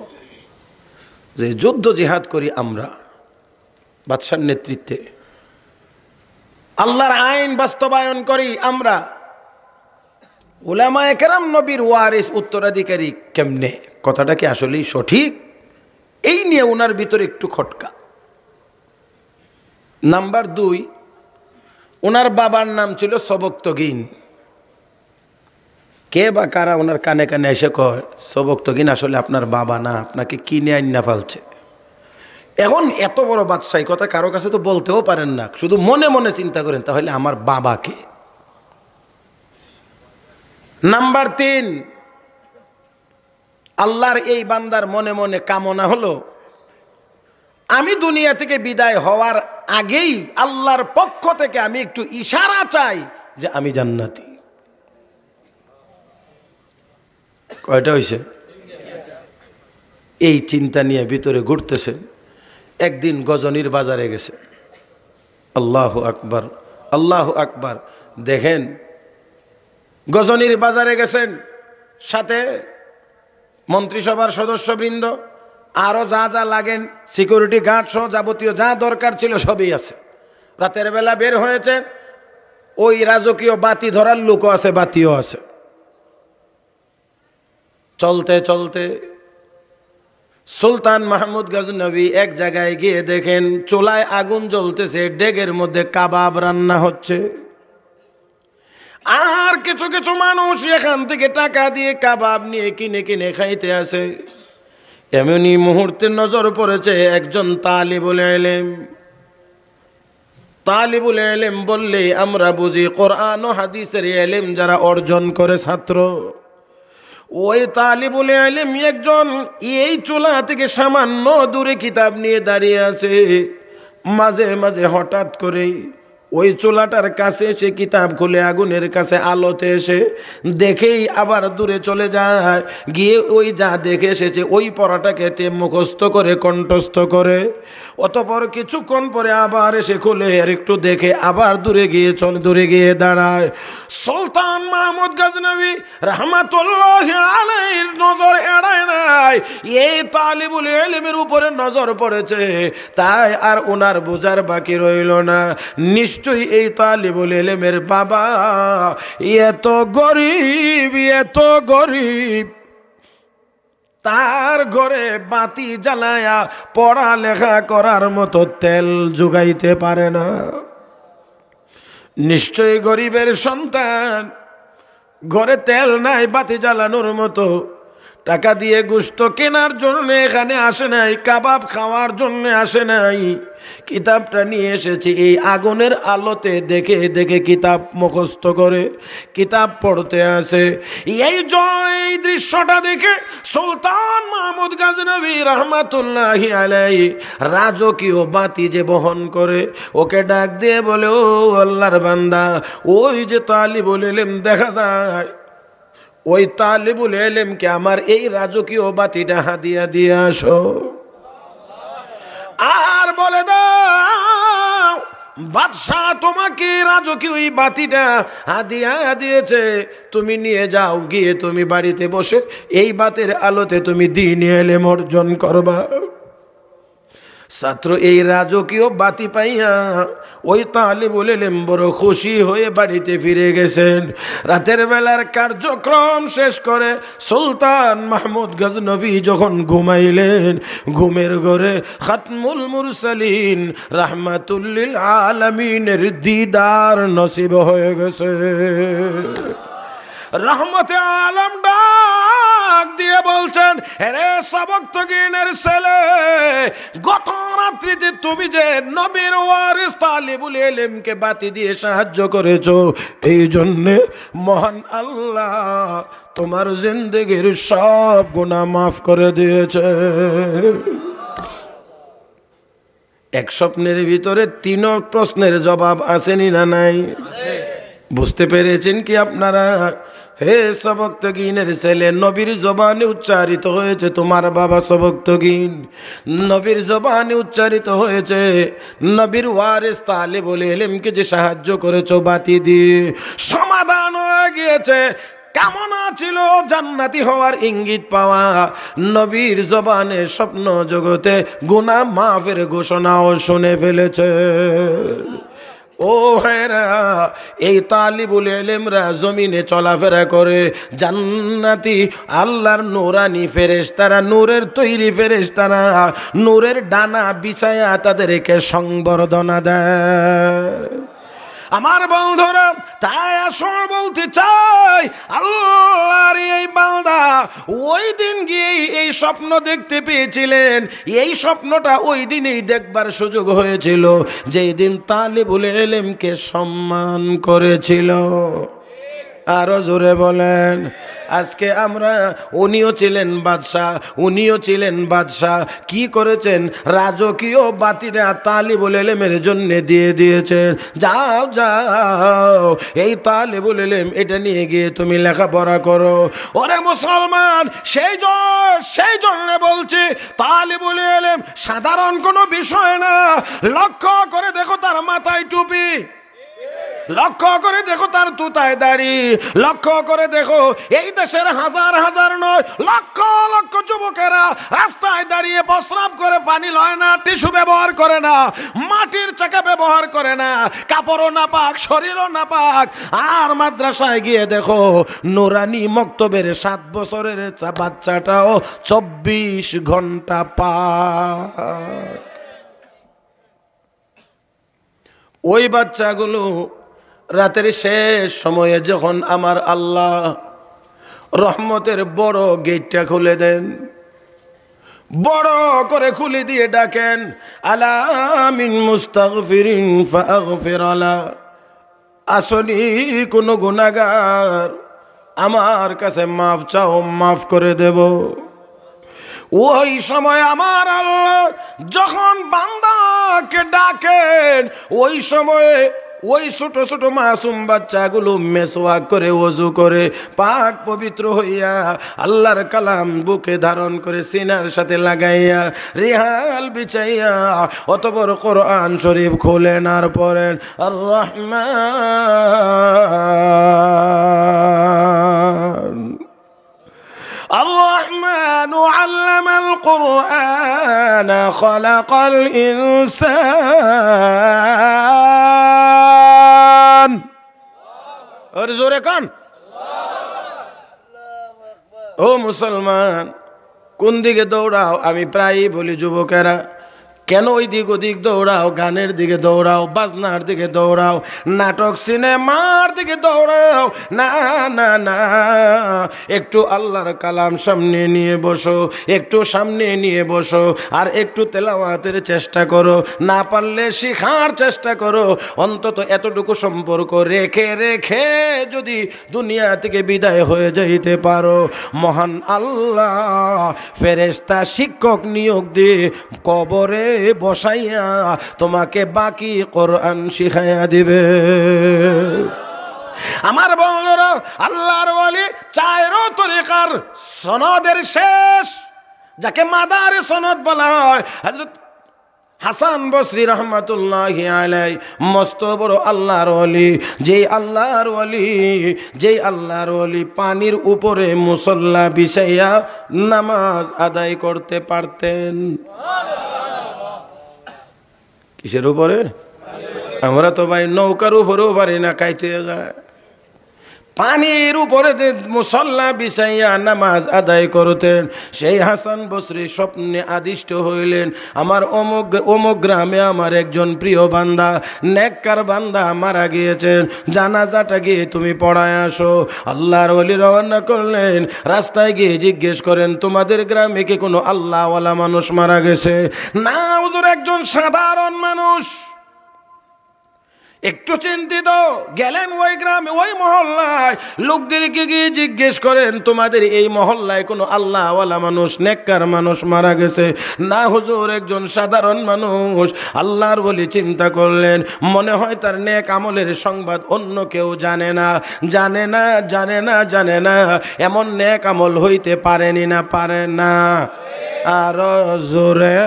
যে যুদ্ধ জিহাদ করি আমরা বাদশার নেতৃত্বে, আল্লাহর আইন বাস্তবায়ন করি আমরা, উলামায়ে কেরাম নবীর ওয়ারিস উত্তরাধিকারী কেমনে? কথাটা কি আসলেই সঠিক? এই নিয়ে ওনার ভিতরে একটু খটকা। নাম্বার 2, ওনার বাবার নাম ছিল সবক্তগিন। কে বা কারা ওনার কানে কানে এসে কয় সবক্তগিন আসলে আপনার বাবা না, আপনাকে কিনে আইনা ফেলছে। এখন এত বড় বাদশাহী কথা কারো কাছে তো বলতেও পারেন না, শুধু মনে মনে চিন্তা করেন তাহলে আমার বাবাকে। নাম্বার 3, আল্লাহর এই বান্দার মনে মনে কামনা হলো, আমি দুনিয়া থেকে বিদায় হওয়ার আগেই আল্লাহর পক্ষ থেকে আমি একটু ইশারা চাই যে আমি জান্নাতি। কয়টা হয়েছে? এই চিন্তা নিয়ে ভিতরে ঘুরতেছেন। একদিন গজনীর বাজারে গেছে, আল্লাহু আকবার, আল্লাহু আকবার। দেখেন গজনীর বাজারে গেছেন, সাথে মন্ত্রিসভার সদস্যবৃন্দ, আরও যা যা লাগেন, সিকিউরিটি গার্ড সহ যাবতীয় যা দরকার ছিল সবই আছে। রাতের বেলা বের হয়েছেন, ওই রাজকীয় বাতি ধরার লোকও আছে, বাতিও আছে। চলতে চলতে সুলতান মাহমুদ গজনবী এক জায়গায় গিয়ে দেখেন চুলায় আগুন জ্বলতেছে, ডেগের মধ্যে কাবাব রান্না হচ্ছে। আর কিছু কিছু মানুষ এখান থেকে টাকা দিয়ে কাবাব নিয়ে কিনে কিনে খাইতে আসে। এমনই মুহূর্তে নজর পড়েছে একজন তালিবুল ইলম। তালিবুল ইলম বললে আমরা বুঝি কোরআন ও হাদিসের ইলম যারা অর্জন করে ছাত্র। ওই তালিবুল ইলম একজন এই চুলা থেকে সামান্য দূরে কিতাব নিয়ে দাঁড়িয়ে আছে। মাঝে মাঝে হঠাৎ করে ওই চুলাটার কাছে এসে কিতাব খুলে আগুনের কাছে আলোতে এসে দেখেই আবার দূরে চলে যায়, গিয়ে ওই যা দেখে এসেছে ওই পড়াটাকে মুখস্থ করে কণ্ঠস্থ করে। অতঃপর কিছুক্ষণ পরে আবার এসে খুলে আর একটু দেখে আবার দূরে গিয়ে দাঁড়ায়। সুলতান মাহমুদ গজনবী রাহমাতুল্লাহি আলাইহির নজর এড়ায় নাই, এই তালিবুল ইলমের উপরে নজর পড়েছে, তাই আর ওনার বোঝার বাকি রইল না। নিশ্চয়ই এই তালিবুল ইলমের বাবা এত গরিব, তার ঘরে বাতি জ্বালায়া পড়ালেখা করার মতো তেল জোগাইতে পারে না। নিশ্চয়ই গরিবের সন্তান, ঘরে তেল নাই বাতি জ্বালানোর মতো, টাকা দিয়ে গোশত কেনার জন্য এখানে আসে নাই, কাবাব খাওয়ার জন্য আসে নাই, কিতাবটা নিয়ে এসেছে এই আগুনের আলোতে দেখে দেখে কিতাব মুখস্থ করে কিতাব পড়তে আসে। এই দৃশ্যটা দেখে সুলতান মাহমুদ গজনবী রাহমাতুল্লাহি আলাইহি রাজকীয় বাতি যে বহন করে ওকে ডাক দিয়ে বলে, ও আল্লাহর বান্দা, ওই যে তালিবুল ইলম দেখা যায়, ওই তালিবুল ইলমকে আমার এই রাজকীয় বাতিটা হাদিয়া দিয়ে আসো। আর বলে দাও বাদশাহ তোমাকে রাজকীয় ওই বাতিটা হাদিয়া দিয়েছে, তুমি নিয়ে যাও, গিয়ে তুমি বাড়িতে বসে এই বাতের আলোতে তুমি দ্বীনি ইলম অর্জন করবা। ছাত্র এই রাজকীয় বাতি পাইয়া ওই তালিবুল ইলম বড় খুশি হয়ে বাড়িতে ফিরে গেছেন। রাতের বেলার কার্যক্রম শেষ করে সুলতান মাহমুদ গজনবী যখন ঘুমাইলেন, ঘুমের ঘরে খাতমুল মুরসালিন রাহমাতুল লিল আলামিনের দিদার নসিব হয়ে গেছে। রহমতে আলম ডাক দিয়ে বলছেন, হে সবক্তগীনের ছেলে, গত রাত্রিতে তুমি যে নবীর ওয়ারিস তালিবুল ইলমকে বাতি দিয়ে সাহায্য করেছো, এই জন্যে মহান আল্লাহ তোমার জিন্দেগির সব গুনাহ মাফ করে দিয়েছে। এক স্বপ্নের ভিতরে 3 প্রশ্নের জবাব আসেনি না নাই? বুঝতে পেরেছেন কি আপনারা? হে সবক্তগীনের ছেলে, নবীর জবানে উচ্চারিত হয়েছে তোমার বাবা সবক্তগীন, নবীর জবানে উচ্চারিত হয়েছে নবীর ওয়ারিস তালিবুল ইলমকে যে সাহায্য করেছো বাতি দিয়ে, সমাধান হয়ে গিয়েছে। কামনা ছিল জান্নাতি হওয়ার ইঙ্গিত পাওয়া, নবীর জবানে স্বপ্ন জগতে গুনাহ মাফের ঘোষণাও শুনে ফেলেছে। ও হেরা, এই তালিবুল ইলমরা জমিনে চলাফেরা করে, জান্নাতি আল্লাহর নূরানি ফেরেশতারা, নূরের তৈরি ফেরেশতারা নূরের ডানা বিছায়া তাদেরকে সংবর্ধনা দেয়। আমার বন্ধুরা, তাই আসল বলতে চাই, আল্লাহর এই বান্দা ওই দিন গিয়ে এই স্বপ্ন দেখতে পেয়েছিলেন। এই স্বপ্নটা ওই দিনেই দেখবার সুযোগ হয়েছিল যেই দিন তালিবুল ইলমকে সম্মান করেছিল। আরো জোরে বলেন। আজকে আমরা, উনিও ছিলেন বাদশাহ, কি করেছেন? রাজকীয় বাতিটা তালিবুল ইলমের জন্য দিয়ে দিয়েছেন। যাও এই তালিবুল ইলম এটা নিয়ে গিয়ে তুমি লেখাপড়া করো। ওরে মুসলমান, সেই জন্য বলছি, তালিবুল ইলম সাধারণ কোনো বিষয় না। লক্ষ্য করে দেখো তার মাথায় টুপি, লক্ষ্য করে দেখো তার তুতায় দাড়ি, লক্ষ্য করে দেখো এই দেশের হাজার হাজার নয় লক্ষ লক্ষ যুবকেরা রাস্তায় দাঁড়িয়ে প্রস্রাব করে, পানি লয় না, টিস্যু ব্যবহার করে না, মাটির চাকা ব্যবহার করে না, কাপড়ও না পাক, শরীরও না পাক। আর মাদ্রাসায় গিয়ে দেখো নুরানি মক্তবের 7 বছরের বাচ্চাটাও 24 ঘন্টা পাক। ওই বাচ্চাগুলো রাতের শেষ সময়ে যখন আমার আল্লাহ রহমতের বড় গেটটা খুলে দেন, বড় করে খুলে দিয়ে ডাকেন, আলা মিন মুস্তাগফিরিন ফাগফির আলা, আসনি কোন গুনাহগার আমার কাছে মাফ চাও, মাফ করে দেব। ওই সময় আমার আল্লাহ যখন বান্দাকে ডাকেন, ওই সময়ে ওই ছোট ছোট মাসুম বাচ্চাগুলো মেসওয়াক করে, ওযু করে, পাক পবিত্র হইয়া আল্লাহর কালাম বুকে ধারণ করে সিনার সাথে লাগাইয়া রিহাল বিছাইয়া অতঃপর কোরআন শরীফ খোলেন আর পড়েন আর রহমান الرحمن علم القرآن خلق الإنسان और जोरे कौन ও মুসলমান কোন দিকে দৌড়াও? আমি প্রায়ই বলি যুবকেরা, কেন ওই দিক ওদিক দৌড়াও? গানের দিকে দৌড়াও, বাজনার দিকে দৌড়াও, নাটক সিনেমার দিকে দৌড়াও। না না না, একটু আল্লাহর কালাম সামনে নিয়ে বসো, একটু সামনে নিয়ে বসো, আর একটু তেলাওয়াতের চেষ্টা করো, না পারলে শিখার চেষ্টা করো। অন্তত এতটুকু সম্পর্ক রেখে রেখে যদি দুনিয়া থেকে বিদায় হয়ে যাইতে পারো, মহান আল্লাহ ফেরেশতা শিক্ষক নিয়োগ দিয়ে কবরে বসাইয়া তোমাকে বাকি কোরআন শিখাইয়া দিবে। আমার বন্ধুরা, আল্লাহর ওয়ালি 4 তরিকার সনদের শেষ, যাকে মাদারে সনদ বলা হয়, হযরত হাসান বসরি রহমাতুল্লাহি আলাইহি মস্ত বড় আল্লাহর ওয়ালি, যেই আল্লাহর ওয়ালি পানির উপরে মুসল্লা বিছাইয়া নামাজ আদায় করতে পারতেন। কিসের উপরে? আমরা তো ভাই নৌকার উপরেও পারি না, কাইতে যায়। পানির উপরে মুসল্লা বিছাইয়া নামাজ আদায় করতেন। সেই হাসান বসরি স্বপ্নে আদিষ্ট হইলেন, আমার অমুক গ্রামে আমার একজন প্রিয় বান্দা, নেককার বান্দা মারা গিয়েছেন, জানাজাটা গিয়ে তুমি পড়ায় আসো। আল্লাহর ওলি রওনা করলেন, রাস্তায় গিয়ে জিজ্ঞেস করেন, তোমাদের গ্রামে কি কোনো আল্লাহওয়ালা মানুষ মারা গেছে? না হুজুর, একজন সাধারণ মানুষ। একটু চিন্তিত গেলেন ওই গ্রামে, ওই মহল্লায়, লোকদেরকে গিয়ে জিজ্ঞেস করেন, তোমাদের এই মহল্লায় কোনো আল্লাহওয়ালা মানুষ, নেককার মানুষ মারা গেছে? না হুজুর, একজন সাধারণ মানুষ। আল্লাহর বলি চিন্তা করলেন, মনে হয় তার নেক আমলের সংবাদ অন্য কেউ জানে না, জানে না, জানে না, জানে না। এমন নেক আমল হইতে পারেনি না, পারে না। আরো জোরে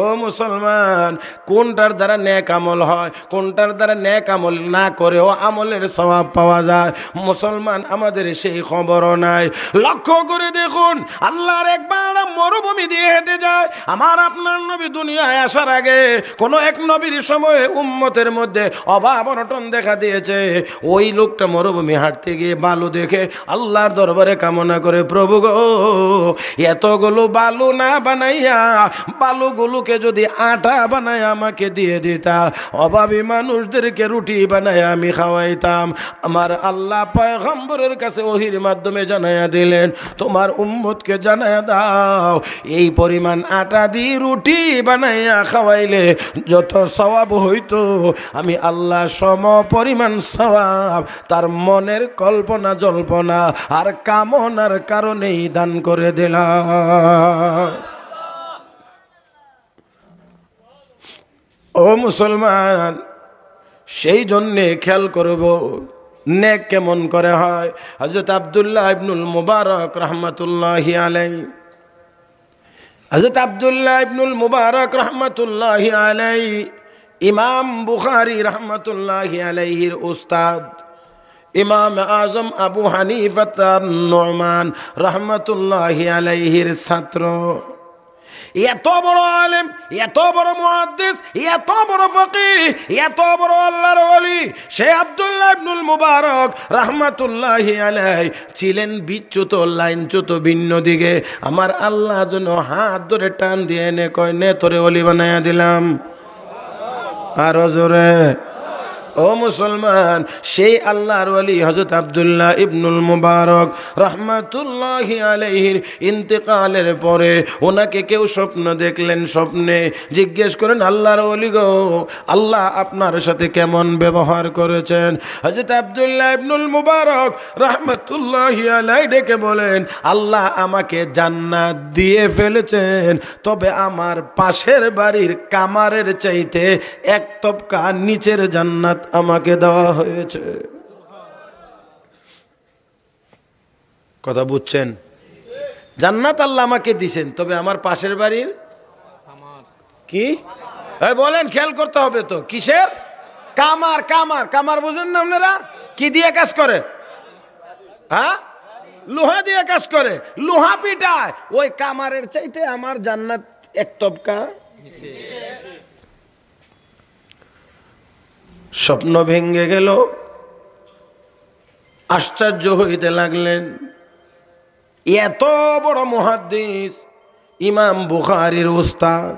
ও মুসলমান, কোনটার দ্বারা নেক আমল হয়, কোনটার দ্বারা নেক আমল না করেও আমলের সওয়াব পাওয়া যায়? মুসলমান, আমাদের সেই খবরও নাই। লক্ষ্য করে দেখুন, আল্লাহর একবার মরুভূমি দিয়ে হেঁটে যায়। আমার আপনার নবী দুনিয়ায় আসার আগে কোনো এক নবীর সময়ে উম্মতের মধ্যে অভাব অনটন দেখা দিয়েছে। ওই লোকটা মরুভূমি হাঁটতে গিয়ে বালু দেখে আল্লাহর দরবারে কামনা করে, প্রভু গো, এতগুলো বালু না বানাইয়া বালুগুলো যদি আটা বানায় আমাকে দিয়ে দিতা, অভাবী মানুষদেরকে রুটি বানায় আমি খাওয়াইতাম। আমার আল্লাহ পয়গম্বরের কাছে ওহির মাধ্যমে জানায়া দিলেন, তোমার উম্মতকে জানায়া দাও, এই পরিমাণ আটা দিয়ে রুটি বানাইয়া খাওয়াইলে যত সওয়াব হইতো, আমি আল্লাহ সম পরিমাণ সওয়াব তার মনের কল্পনা জল্পনা আর কামনার কারণেই দান করে দিলাম। ও মুসলমান, সেই জন্যে খেয়াল করব নেক কেমন করে হয়। হযরত আব্দুল্লাহ ইবনুল মুবারক রহমাতুল্লাহি আলাইহি, হযরত আব্দুল্লাহ ইবনুল মুবারক রহমাতুল্লাহি আলাইহি ইমাম বুখারী রাহমাতুল্লাহি আলাইহির উস্তাদ ইমাম আজম আবু হানিফা নুমান রাহমাতুল্লাহি আলাইহির ছাত্র, এত বড় আলেম, এত বড় মুহাদ্দিস, এত বড় ফকিহ, এত বড় আল্লাহর ওলি, সে আব্দুল্লাহ ইবনুল মুবারক রাহমাতুল্লাহি আলাইহি ছিলেন বিচ্যুত, লাইনচ্যুত ভিন্ন দিকে। আমার আল্লাহ যেন হাত ধরে টান দিয়ে এনে কয়, নে তোরে ওলি বানায়া দিলাম। আরো জোরে। ও মুসলমান, সেই আল্লাহর ওলি হযরত আব্দুল্লাহ ইবনুল মুবারক রাহমাতুল্লাহি আলাইহির ইন্তেকালের পরে ওনাকে কেউ স্বপ্ন দেখলেন, স্বপ্নে জিজ্ঞেস করেন, আল্লাহর ওলি গো, আল্লাহ আপনার সাথে কেমন ব্যবহার করেছেন? হযরত আব্দুল্লাহ ইবনুল মুবারক রাহমাতুল্লাহি আলাইহি ডেকে বলেন, আল্লাহ আমাকে জান্নাত দিয়ে ফেলেছেন, তবে আমার পাশের বাড়ির কামারের চাইতে এক তবকা নিচের জান্নাত আমাকে দেওয়া হয়েছে। কথা বুঝছেন? জান্নাত আল্লাহ আমাকে দিছেন, তবে আমার পাশের বাড়ির কি বলেন, খেয়াল করতে হবে তো, কিসের কামার? কামার, কামার বুঝেন না আপনারা? কি দিয়ে কাজ করে? হ্যাঁ, লোহা দিয়ে কাজ করে, লোহা পিটায়, ওই কামারের চাইতে আমার জান্নাত এক তবকা। স্বপ্ন ভেঙে গেল, আশ্চর্য হইতে লাগলেন। এত বড় মুহাদ্দিস ইমাম বুখারীর উস্তাদ,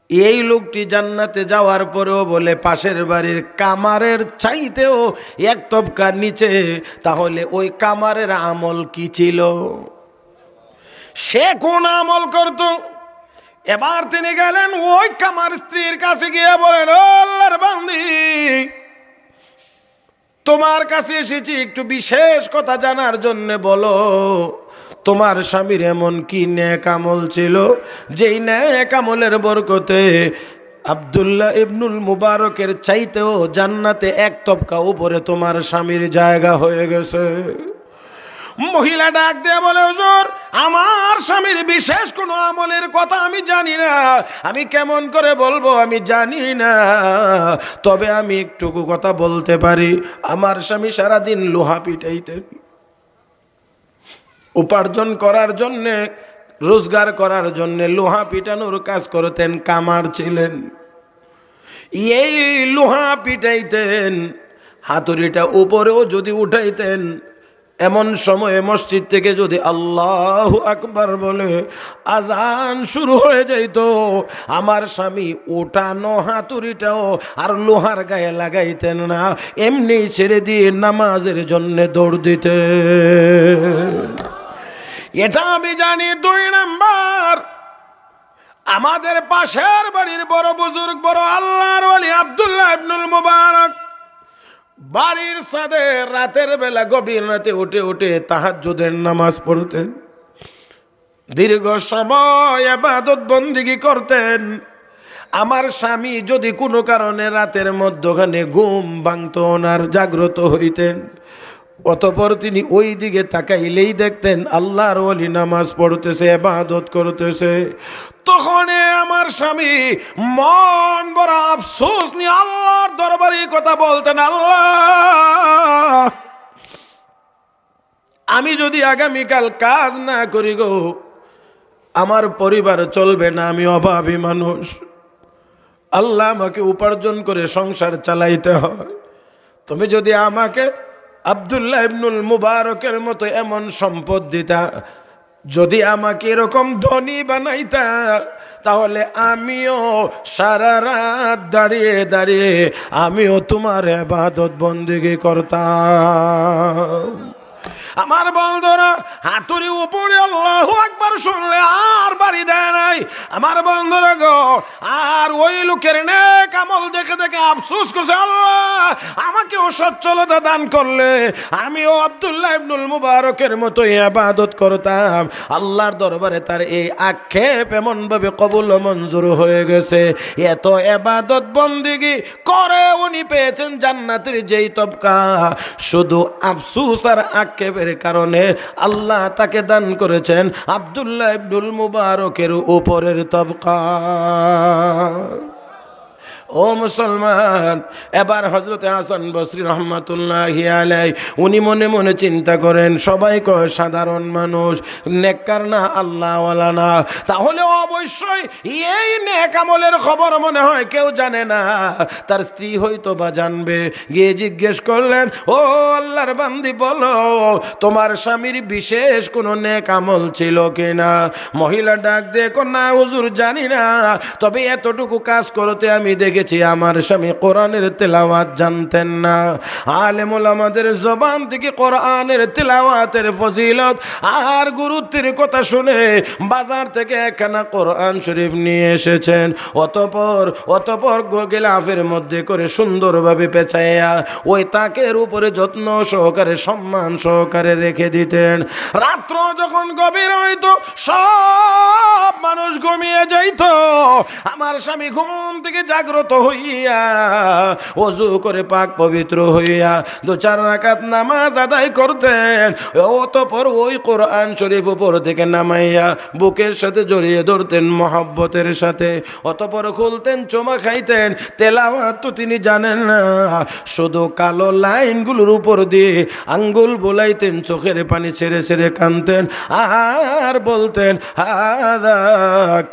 এই লোকটি জান্নাতে যাওয়ার পরেও বলে পাশের বাড়ির কামারের চাইতেও এক তবকা নিচে। তাহলে ওই কামারের আমল কি ছিল? সে কোন আমল করত? এবার তিনি গেলেন ওই কামার স্ত্রীর কাছে গিয়ে বলেন, ও আল্লাহর বান্দি, তোমার কাছে এসেছি একটু বিশেষ কথা জানার জন্য, বলো তোমার স্বামীর এমন কি নেক আমল ছিল, যেই নেক আমলের বরকতে আব্দুল্লাহ ইবনুল মুবারকের চাইতেও জান্নাতে এক তবকা উপরে তোমার স্বামীর জায়গা হয়ে গেছে। মহিলা ডাক দিয়ে বলে, হুজুর, আমার স্বামীর বিশেষ কোনো আমলের কথা আমি জানি না, আমি কেমন করে বলবো আমি জানি না, তবে আমি একটুকু কথা বলতে পারি। আমার স্বামী সারাদিন লোহা পিটাইতেন, উপার্জন করার জন্যে, রোজগার করার জন্যে লোহা পিটানোর কাজ করতেন, কামার ছিলেন। এই লোহা পিটাইতেন, হাতুড়িটা উপরেও যদি উঠাইতেন, এমন সময়ে মসজিদ থেকে যদি আল্লাহু আকবার বলে আজান শুরু হয়ে যাইত, আমার স্বামী ওঠানো হাতুড়িটাও আর লোহার গায়ে লাগাইতেন না, এমনি ছেড়ে দিয়ে নামাজের জন্য দৌড় দিতে। এটা আমি জানি। 2 নাম্বার, আমাদের পাশের বাড়ির বড় বুজুর্গ, বড় আল্লাহর ওলি আব্দুল্লাহ ইবনুল মুবারক বাড়ির ছাদে রাতের বেলা গভীর রাতে উঠে উঠে তাহাজ্জুদের নামাজ পড়তেন, দীর্ঘ সময় ইবাদত বন্দেগী করতেন। আমার স্বামী যদি কোনো কারণে রাতের মধ্যখানে ঘুম ভাঙতো না, জাগ্রত হইতেন, অতঃপর তিনি ওই দিকে তাকাইলেই দেখতেন আল্লাহর ওলি নামাজ পড়তেছে, ইবাদত করতেছে। তখন আমার স্বামী মন বড় আফসোস নিয়ে আল্লাহর দরবারে কথা বলতেন, আল্লাহ, আমি যদি আগামীকাল কাজ না করি গো, আমার পরিবার চলবে না, আমি অভাবী মানুষ, আল্লাহ আমাকে উপার্জন করে সংসার চালাইতে হয়। তুমি যদি আমাকে আব্দুল্লাহ ইবনুল মুবারকের মতো এমন সম্পদ দিতা, যদি আমাকে এরকম ধনী বানাইতা, তাহলে আমিও সারা রাত দাঁড়িয়ে দাঁড়িয়ে আমিও তোমার ইবাদত বন্দেগী করতাম। আমার বন্ধুরা, হাতুড়ি উপরে আল্লাহু আকবার শুনলে আর বাড়ি দেয় নাই। আমার বন্ধুরা গো, আর ওই লোকের নেক আমল দেখে দেখে আফসোস করছে, আল্লাহ আমাকেও সচ্ছলতা দান করলে আমিও আব্দুল্লাহ ইবনুল মুবারকের মতো ইবাদত করতাম। আল্লাহর দরবারে তার এই আক্ষেপ এমনভাবে কবুল মঞ্জুর হয়ে গেছে। এত ইবাদত বন্দেগী করে উনি পেয়েছেন জান্নাতের যেই তবকা, শুধু আফসোস আর আক্ষেপের কারণে আল্লাহ তাকে দান করেছেন আব্দুল্লাহ ইবনুল মুবারকের উপরের তবকা। ও মুসলমান, এবার হযরতে হাসান বসরি রাহমাতুল্লাহি আলাইহি উনি মনে মনে চিন্তা করেন, সবাই কয় সাধারণ মানুষ, নেককার না, আল্লাহওয়ালা না, তাহলে অবশ্যই এই নেক আমলের খবর মনে হয় কেউ জানে না। তার স্ত্রী হয়তো বা জানবে। গিয়ে জিজ্ঞেস করলেন, ও আল্লাহর বান্দি, বলো তোমার স্বামীর বিশেষ কোনো নেক আমল ছিল কিনা? মহিলা ডাক দিয়ে কয়, না হুজুর, জানি না, তবে এতটুকু কাজ করতে আমি দেখেছি আমার স্বামী কোরআনের তেলাওয়াত জানতেন না। আলেম ওলামাদের জবান থেকে কোরআনের তেলাওয়াতের ফজিলত আর গুরুত্বের কথা শুনে বাজার থেকে একখানা কোরআন শরীফ নিয়ে এসেছেন। অতপর গিলাফের মধ্যে করে সুন্দরভাবে পেঁচাইয়া ওই তাকের উপরে যত্ন সহকারে, সম্মান সহকারে রেখে দিতেন। রাত্র যখন গভীর হইতো, সব মানুষ ঘুমিয়ে যাইত, আমার স্বামী ঘুম থেকে জাগ্রত হইয়া ওযু করে পাক পবিত্র হইয়া 2-4 রাকাত নামাজ আদায় করতেন। অতঃপর ওই কোরআন শরীফ উপর থেকে নামাইয়া বুকের সাথে জড়িয়ে ধরতেন মহব্বতের সাথে। অতঃপর খুলতেন, চুমা খাইতেন। তেলাওয়াত তো তিনি জানেন না, শুধু কালো লাইনগুলোর উপর দিয়ে আঙ্গুল বোলাইতেন, চোখের পানি ছেড়ে ছেড়ে কাঁদতেন আর বলতেন, হাদা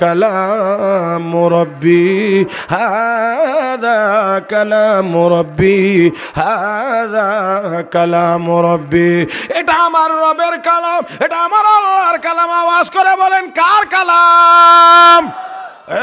কালামু রব্বি, হাদা কালামু রব্বি, হাদা কালামু রব্বি। এটা আমার রবের কালাম, এটা আমার আল্লাহর কালাম। আওয়াজ করে বলেন, কার কালাম?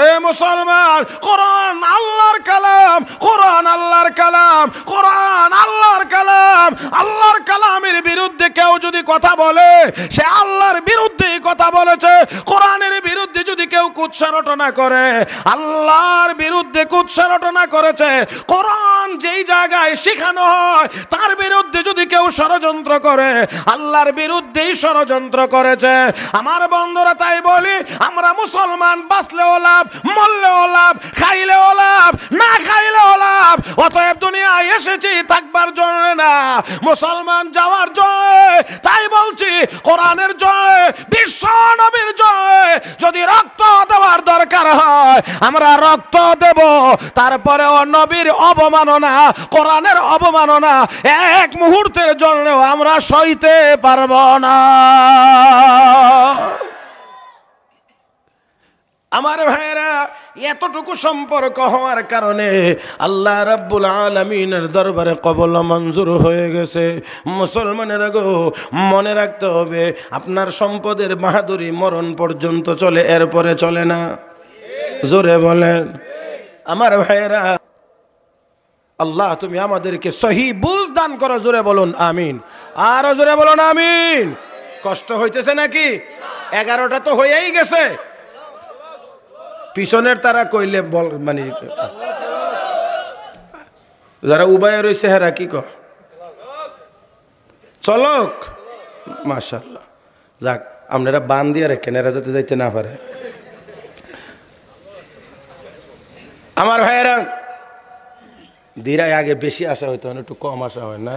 এ মুসলমান, কোরআন আল্লাহর কালাম, কোরআন আল্লাহর কালাম, কোরআন আল্লাহর কালাম। আল্লাহর কালামের বিরুদ্ধে কেউ যদি কথা বলে, সে আল্লাহর বিরুদ্ধেই কথা বলেছে। কোরআনের বিরুদ্ধে যদি কেউ কুৎসা রটনা করে, আল্লাহর বিরুদ্ধে কুৎসা রটনা করেছে। কোরআন যেই জায়গায় শেখানো হয়, তার বিরুদ্ধে যদি কেউ ষড়যন্ত্র করে, আল্লাহর বিরুদ্ধেই ষড়যন্ত্র করেছে। আমার বন্ধুরা, তাই বলি, আমরা মুসলমান বাঁচলেও লাভ, মরলেও লাভ, খাইলেও লাভ, না খাইলেও লাভ। অতএব দুনিয়ায় এসেছি থাকবার জন্য না, মুসলমান যাওয়ার জন্য। তাই বলছি, কোরআনের জন্য, বিশ্ব নবীর জন্য যদি রক্ত দেওয়ার দরকার হয়, আমরা রক্ত দেব। তারপরেও নবীর অবমাননা, কোরআনের অবমাননা এক মুহূর্তের জন্য আমরা সইতে পারব না। আমার ভাইয়েরা, এতটুকু সম্পর্ক হওয়ার কারণে আল্লাহ রাব্বুল আলামিনের দরবারে কবুল মঞ্জুর হয়ে গেছে। মুসলমানেরা গো, মনে রাখতে হবে, আপনার সম্পদের বাহাদুরি মরণ পর্যন্ত চলে, এরপরে চলে না। জোরে বলেন। আমার ভাইয়েরা, আল্লাহ তুমি আমাদেরকে সহি বুঝ দান করো। জোরে বলুন আমিন। আর জোরে বলুন আমিন। কষ্ট হইতেছে নাকি? 11টা তো হয়েই গেছে। পিছনের তারা কইলে বল, মানে যারা উবায় রয়েছে হেরা কি কয়? চলক। মাশাআল্লাহ। যাক, আপনারা বান দিয়ে রাখেন, এরা যাতে যাইতে না পারে। আমার ভাইয়েরা, দিরাই আগে বেশি আসা হইতো, একটু কম আসা হয় না।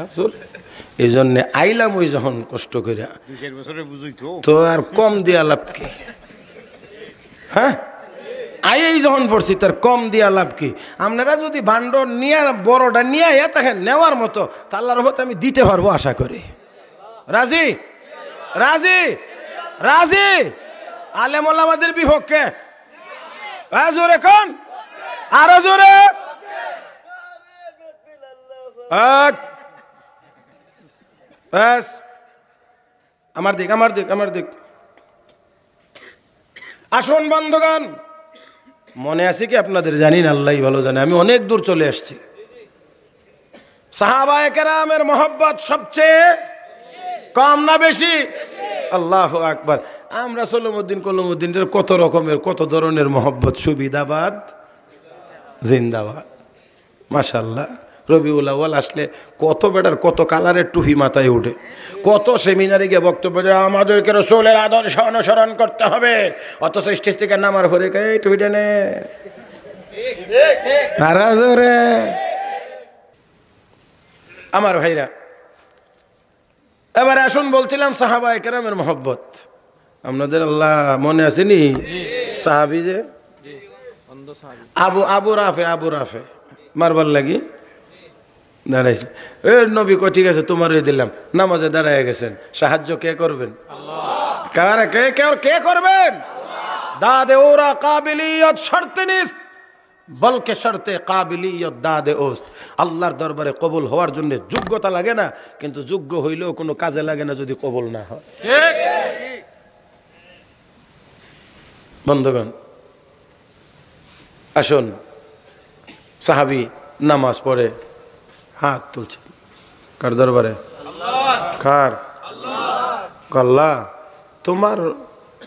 এই জন্যে আইলাম ওই যখন কষ্ট করে, তো আর কম দিয়া লাভ কি? হ্যাঁ, আই যখন পড়ছি তার কম দিয়া লাভ কি? আপনারা যদি ভাণ্ড নিয়ে, বড়টা নিয়ে থাকেন নেওয়ার মতো, তা আল্লাহর রহমতে আমি দিতে পারবো আশা করি। রাজি? রাজি? রাজি? আলেম ওলামাদের বিপক্ষে জোরে কোন? আরো জোরে। আমার দিক, আমার দিক, আমার দিক। আসুন বন্ধুগণ, মনে আছে কি আপনাদের? জানি না, আল্লাহই ভালো জানে। আমি অনেক দূর চলে আসছি। সাহাবায়ে কেরামের মহব্বত সবচেয়ে কম না বেশি? আল্লাহু আকবার। আমরা কলমউদ্দিনের কত রকমের, কত ধরনের মহব্বত। সুবিধাবাদ জিন্দাবাদ। মাশাআল্লাহ। রবিউল আউয়াল আসলে কত বেটার কত কালারের টুপি মাথায় উঠে, কত সেমিনারে গিয়ে বক্তব্য দেয়, আমাদেরকে রাসূলের আদর্শ অনুসরণ করতে হবে। অথচ স্টেজ থেকে নামার পরে এই টুপিটা নে। আমার ভাইরা, এবারে আসুন, বলছিলাম সাহাবায়ে কেরামের মহব্বত। আপনাদের আল্লাহ মনে আসেনি? সাহাবী যে আবু রাফে মারবার লাগি দাঁড়াইছে। এ নবী কই ঠিক আছে তোমারই দিলাম, নামাজে দাঁড়ায় গেছেন, সাহায্য কে করবেন? কারা কে করবেন? দাদে ওরা কাবিলিয়ত শর্তে নিস্ত, বলকে শর্তে কাবিলিয়ত দাদে ওস্ত। আল্লাহর দরবারে কবুল হওয়ার জন্য যোগ্যতা লাগে না, কিন্তু যোগ্য হইলেও কোনো কাজে লাগে না যদি কবুল না হয়। বন্ধুগণ আসুন, সাহাবী নামাজ পড়ে হাত তুলছে কার দরবারে? কার? আল্লাহ।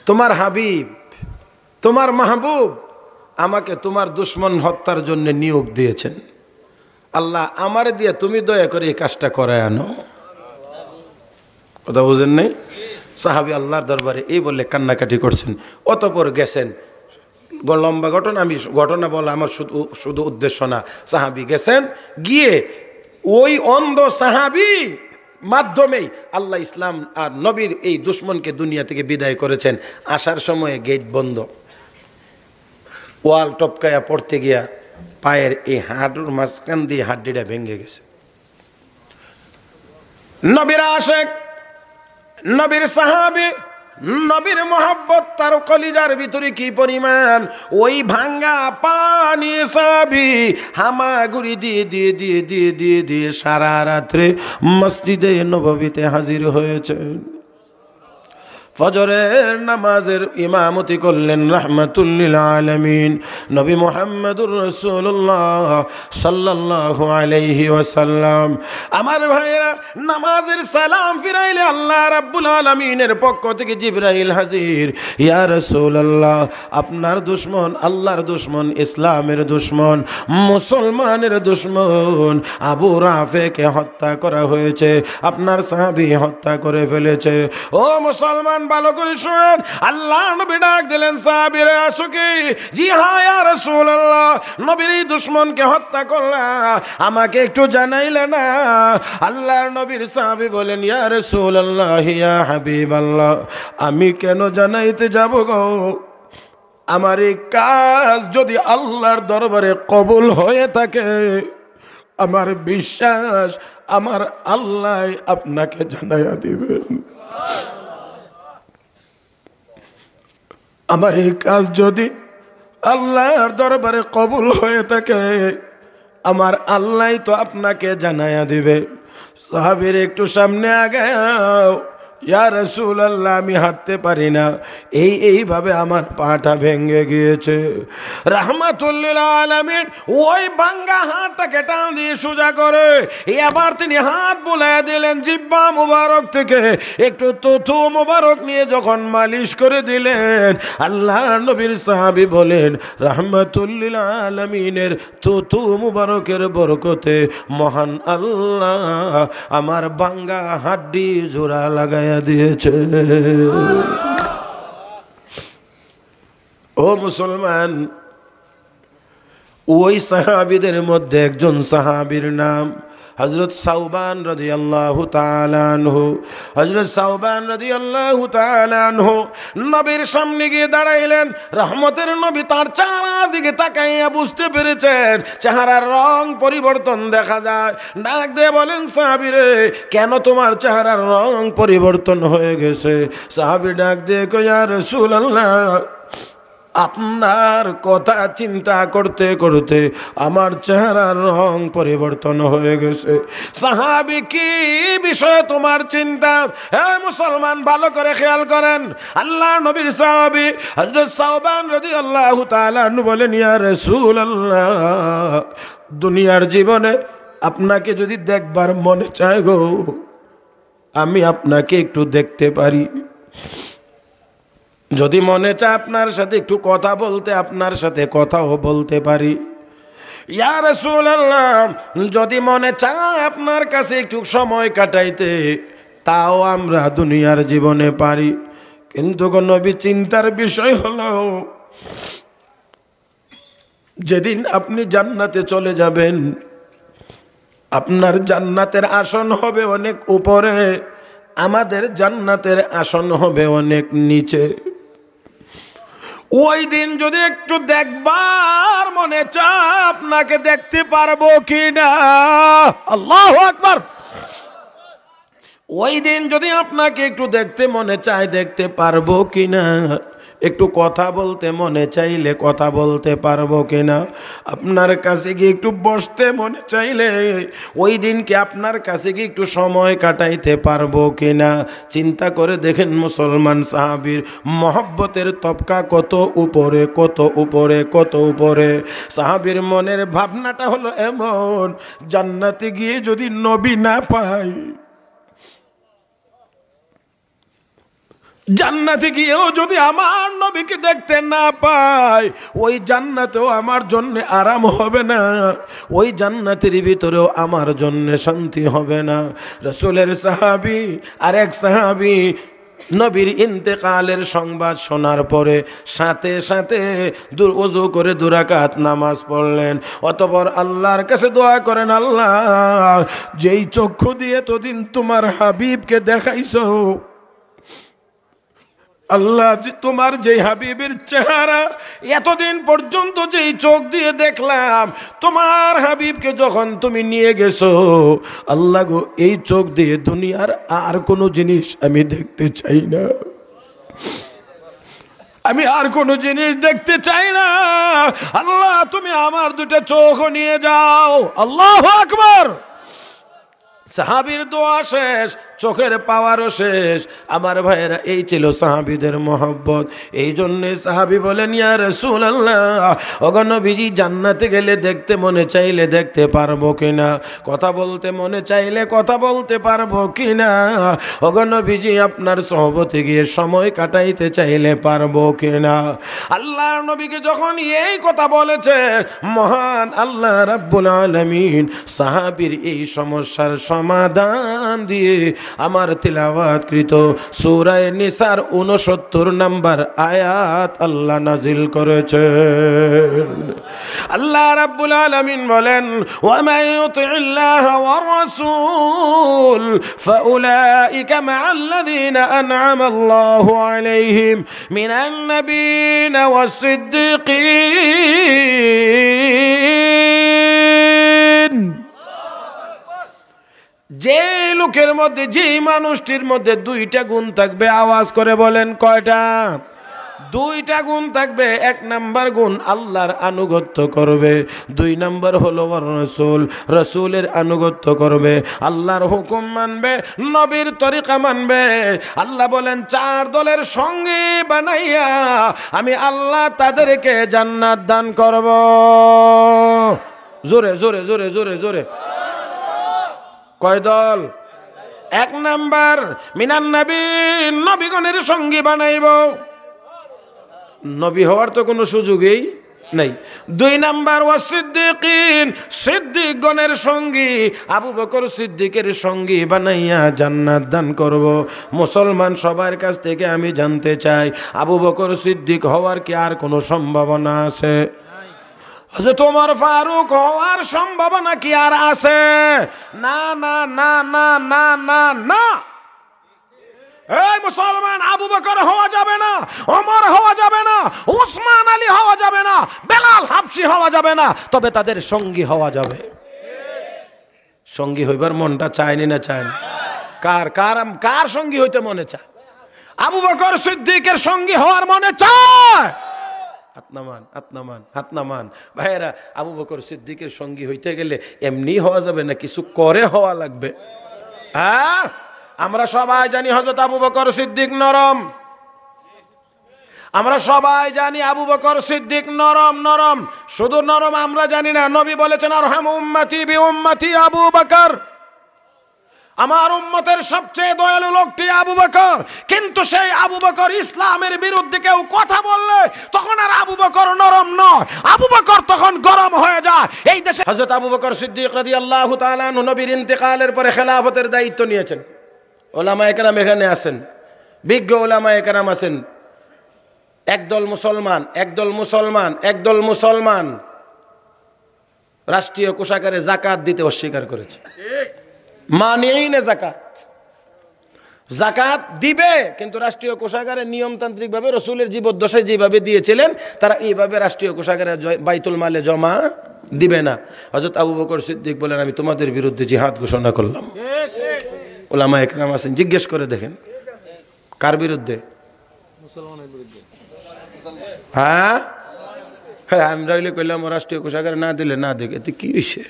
তোমার হাবিব, তোমার মাহবুব আমাকে তোমার দুশ্মন হত্যার জন্য নিয়োগ দিয়েছেন। আল্লাহ আমারে দিয়ে তুমি দয়া করে এই কাজটা করায় আনো। কথা বুঝেন নাই? সাহাবী আল্লাহর দরবারে এই বলে কান্নাকাটি করছেন। অতঃপর গেছেন, লম্বা ঘটনা, আমি ঘটনা বলা আমার শুধু উদ্দেশ্য না। সাহাবী গেছেন, গিয়ে ওই অন্ধ সাহাবী মাধ্যমেই আল্লাহ ইসলাম আর নবীর এই দুশ্মনকে দুনিয়া থেকে বিদায় করেছেন। আসার সময়ে গেট বন্ধ, ওয়াল টপকায়া পড়তে গিয়া পায়ের এই হাঁটুর মাঝখান দিয়ে হাড্ডিটা ভেঙে গেছে। নবীর আশেক, নবীর সাহাবী, নবীর মোহাব্বত তার কলিজার ভিতরে কি পরিমাণ, ওই ভাঙ্গা পানি সাহাবী হামাগুড়ি দিয়ে দিয়ে দিয়ে দিয়ে দিয়ে দিয়ে সারা রাত্রে মসজিদে নববীতে হাজির হয়েছেন। ফজরের নামাজের ইমামতি করলেন রাহমাতুল লিল আলামিন নবী মুহাম্মদুর রাসূলুল্লাহ সাল্লাল্লাহু আলাইহি ওয়াসাল্লাম। আমার ভাইরা, নামাজের সালাম ফিরাইলে আল্লাহ রাব্বুল আলামিনের পক্ষ থেকে জিবরাইল হাজির। ইয়া রাসূলুল্লাহ, আপনার দুশমন, আল্লাহর দুশমন, ইসলামের দুশমন, মুসলমানের দুশমন আবু রাফেকে হত্যা করা হয়েছে, আপনার সাহাবী হত্যা করে ফেলেছে। ও মুসলমান, ভালো করে শুনেন। আল্লাহ নবী ডাক দিলেন, সাহাবীরা আসো কি? জি হ্যাঁ ইয়া রাসূলুল্লাহ, নবীর এই দুশমনকে হত্যা করলা, আমাকে একটু জানাইলে না? আল্লাহর নবীর সাহাবী বলেন, ইয়া রাসূলুল্লাহ, ইয়া হাবিবাল্লাহ, আমি কেন জানাইতে যাব গো? আমার এই কাজ যদি আল্লাহর দরবারে কবুল হয়ে থাকে, আমার বিশ্বাস আমার আল্লাহ আপনাকে জানাইয়া দিবেন। আমার এই কাজ যদি আল্লাহর দরবারে কবুল হয়ে থাকে, আমার আল্লাহ তো আপনাকে জানায়া দিবে। সাহাবীর একটু সামনে আগাও। ইয়া রাসূলুল্লাহ, আমি হাঁটতে পারি না, এইভাবে আমার পাটা ভেঙে গিয়েছে। রাহমাতুল লিল আলামিন ওই ভাঙ্গা হাতটাকে টান দিয়ে সোজা করে এবার তিনি হাত বুলাইয়া দিলেন জিহ্বা মুবারক থেকে একটু তুতু মুবারক নিয়ে যখন মালিশ করে দিলেন, আল্লাহর নবীর সাহাবী বলেন, রাহমাতুল লিল আলামিনের তুতু মুবারকের বরকতে মহান আল্লাহ আমার ভাঙ্গা হাড্ডি জোড়া লাগায় দিয়েছে। ও মুসলমান, ওই সাহাবীদের মধ্যে একজন সাহাবীর নাম হযরত সাওবান রাদিয়াল্লাহু তাআলা আনহু। হযরত সাওবান রাদিয়াল্লাহু তাআলা আনহু নবীর সামনে গিয়ে দাঁড়াইলেন। রহমতের নবী তার চারদিকে তাকাইয়া বুঝতে পেরেছেন চেহারার রং পরিবর্তন দেখা যায়। ডাক দিয়ে বলেন, সাহাবী রে, কেন তোমার চেহারার রং পরিবর্তন হয়ে গেছে? সাহাবী ডাক দিয়ে কয়, ইয়া রাসূলুল্লাহ, আপনার কথা চিন্তা করতে করতে আমার চেহারার রং পরিবর্তন হয়ে গেছে। সাহাবী, কি বিষয়ে তোমার চিন্তা? হে মুসলমান, ভালো করে খেয়াল করেন। আল্লাহ নবীর সাহাবী হযরত সাওবান রাদিয়াল্লাহু তাআলা আনহু বলেন, ইয়া রাসূলুল্লাহ, দুনিয়ার জীবনে আপনাকে যদি দেখবার মনে চায় গো, আমি আপনাকে একটু দেখতে পারি। যদি মনে চায় আপনার সাথে একটু কথা বলতে, আপনার সাথে কথাও বলতে পারি। ইয়া রাসূলুল্লাহ, যদি মনে চায় আপনার কাছে একটু সময় কাটাইতে, তাও আমরা দুনিয়ার জীবনে পারি। কিন্তু নবী, চিন্তার বিষয় হলো যেদিন আপনি জান্নাতে চলে যাবেন, আপনার জান্নাতের আসন হবে অনেক উপরে, আমাদের জান্নাতের আসন হবে অনেক নিচে। ওই দিন যদি একটু দেখবার মনে চায় আপনাকে দেখতে পারবো কিনা? আল্লাহু আকবার। ওই দিন যদি আপনাকে একটু দেখতে মনে চায় দেখতে পারবো কিনা? একটু কথা বলতে মনে চাইলে কথা বলতে পারবো কিনা? আপনার কাছে গিয়ে একটু বসতে মনে চাইলে ওই দিনকে আপনার কাছে গিয়ে একটু সময় কাটাইতে পারবো কিনা? চিন্তা করে দেখেন মুসলমান সাহাবীর মহব্বতের তবকা কত উপরে, কত উপরে, কত উপরে। সাহাবীর মনের ভাবনাটা হলো এমন, জান্নাতে গিয়ে যদি নবী না পাই, জান্নাতে গিয়েও যদি আমার নবীকে দেখতে না পাই, ওই জান্নাতেও আমার জন্য আরাম হবে না, ওই জান্নাতের ভিতরেও আমার জন্য শান্তি হবে না। রাসূলের সাহাবী আরেক সাহাবী নবীর ইন্তেকালের সংবাদ শোনার পরে সাথে সাথে ওযু করে 2 রাকাত নামাজ পড়লেন। অতঃপর আল্লাহর কাছে দোয়া করেন, আল্লাহ যেই চক্ষু দিয়ে এতদিন তোমার হাবিবকে দেখাইছো, আল্লাহ তোমার যে হাবিবের চেহারা এতদিন পর্যন্ত যেই চোখ দিয়ে দেখলাম, তোমার হাবিবকে যখন তুমি নিয়ে গেছো, আল্লাহ গো এই চোখ দিয়ে দুনিয়ার আর কোনো জিনিস আমি দেখতে চাই না, আমি আর কোনো জিনিস দেখতে চাই না। আল্লাহ তুমি আমার 2টা চোখ নিয়ে যাও। আল্লাহু আকবার। সাহাবীর দোয়া শেষ, চোখের পাওয়ারও শেষ। আমার ভাইয়েরা, এই ছিল সাহাবীদের মহব্বত। এই জন্যে সাহাবী বলেন, ইয়া রাসূলুল্লাহ, ওগো নবীজি জান্নাতে গেলে দেখতে মনে চাইলে দেখতে পারবো কিনা? কথা বলতে মনে চাইলে কথা বলতে পারবো কিনা? ওগো নবীজি আপনার সোহবতে গিয়ে সময় কাটাইতে চাইলে পারবো কিনা? আল্লাহর নবীকে যখন এই কথা বলেছে, মহান আল্লাহ রাব্বুল আলামিন সাহাবীর এই সমস্যার সমাধান দিয়ে আমার তিলাওয়াতকৃত সূরা নিসার 69 নম্বর আয়াত আল্লাহ নাজিল করেছেন। আল্লাহ রাব্বুল আলামিন বলেন, ওয়া মান ইউতি'িল্লাহা ওয়ার রাসূল ফাউলাইকা মা'আল্লাযীনা আন'আমা আল্লাহু আলাইহিম মিনান নাবিয়্যিনা ওয়াস-সিদ্দীকিন। যে লোকের মধ্যে, যে মানুষটির মধ্যে 2টা গুণ থাকবে, আওয়াজ করে বলেন কয়টা? 2টা গুণ থাকবে। 1 নাম্বার গুণ আল্লাহর আনুগত্য করবে, 2 নাম্বার হলো রাসূল, রাসূলের আনুগত্য করবে, আল্লাহর হুকুম মানবে, নবীর তরিকা মানবে। আল্লাহ বলেন 4 দলের সঙ্গে বানাইয়া আমি আল্লাহ তাদেরকে জান্নাত দান করব। জোরে জোরে জোরে জোরে জোরে। কয় দল? 1 নাম্বার মিনান নবীন, নবীগণের সঙ্গী বানাইব। নবী হওয়ার তো কোনো সুযোগই নাই। 2 নাম্বার ওয়াস-সিদ্দীকিন, সিদ্দিকগণের সঙ্গী, আবু বকর সিদ্দিকের সঙ্গী বানাইয়া জান্নাত দান করব। মুসলমান সবার কাছ থেকে আমি জানতে চাই, আবু বকর সিদ্দিক হওয়ার কি আর কোনো সম্ভাবনা আছে? তোমার ফারুক হওয়ার সম্ভাবনা কি আর আছে? না না না না না না না। এই মুসলমান, আবু বকর হওয়া যাবে না, ওমর হওয়া যাবে না, উসমান আলী হওয়া যাবে না, বেলাল হাবশি হওয়া যাবে না, তবে তাদের সঙ্গী হওয়া যাবে। সঙ্গী হইবার মনটা চায়নি না চায় না? কার কার কার সঙ্গী হইতে মনে চায়? আবু বকর সিদ্দিকের সঙ্গী হওয়ার মনে চায়? হাত নামান, হাত নামান, হাত নামান। ভাইয়েরা, আবু বকর সিদ্দিকের সঙ্গী হইতে গেলে এমনি হওয়া যাবে না, কিছু করে হওয়া লাগবে। হ্যাঁ, আমরা সবাই জানি হযরত আবু বকর সিদ্দিক নরম, আমরা সবাই জানি আবু বকর সিদ্দিক নরম। নরম শুধু নরম আমরা জানি না, নবী বলেছেন আরহামু উম্মতি বি উম্মতি আবু বকর, আমার উম্মতের সবচেয়ে দয়ালু লোকটি আবু বকর। কিন্তু সেই আবু বকর ইসলামের বিরুদ্ধে কেউ কথা বললে তখন আর আবু বকর নরম নয়, আবু বকর তখন গরম হয়ে যায়। এই দেশে হযরত আবু বকর সিদ্দিক রাদিয়াল্লাহু তাআলা আনহু নবীর ইন্তেকালের পরে খেলাফতের দায়িত্ব নিয়েছেন। ওলামায়ে কেরাম এখানে আছেন, বিজ্ঞ ওলামায়ে কেরাম আছেন। একদল মুসলমান, একদল মুসলমান, একদল মুসলমান রাষ্ট্রীয় কোষাগারে যাকাত দিতে অস্বীকার করেছে। মানিয়ে যাকাত, জাকাত দিবে, কিন্তু রাষ্ট্রীয় কোষাগারে নিয়মতান্ত্রিকভাবে রসুলের জীবদ্দশায় যেভাবে দিয়েছিলেন তারা এইভাবে রাষ্ট্রীয় কোষাগারে বাইতুল মালে জমা দিবে না। হযরত আবু বকর সিদ্দিক বলেন, আমি তোমাদের বিরুদ্ধে জিহাদ ঘোষণা করলাম। উলামা একরাম আছেন, জিজ্ঞেস করে দেখেন কার বিরুদ্ধে? মুসলমানের বিরুদ্ধে। হ্যাঁ হ্যাঁ, আমরা হইলে কইলাম রাষ্ট্রীয় কোষাগারে না দিলে না দেখে তো কি হয়েছে,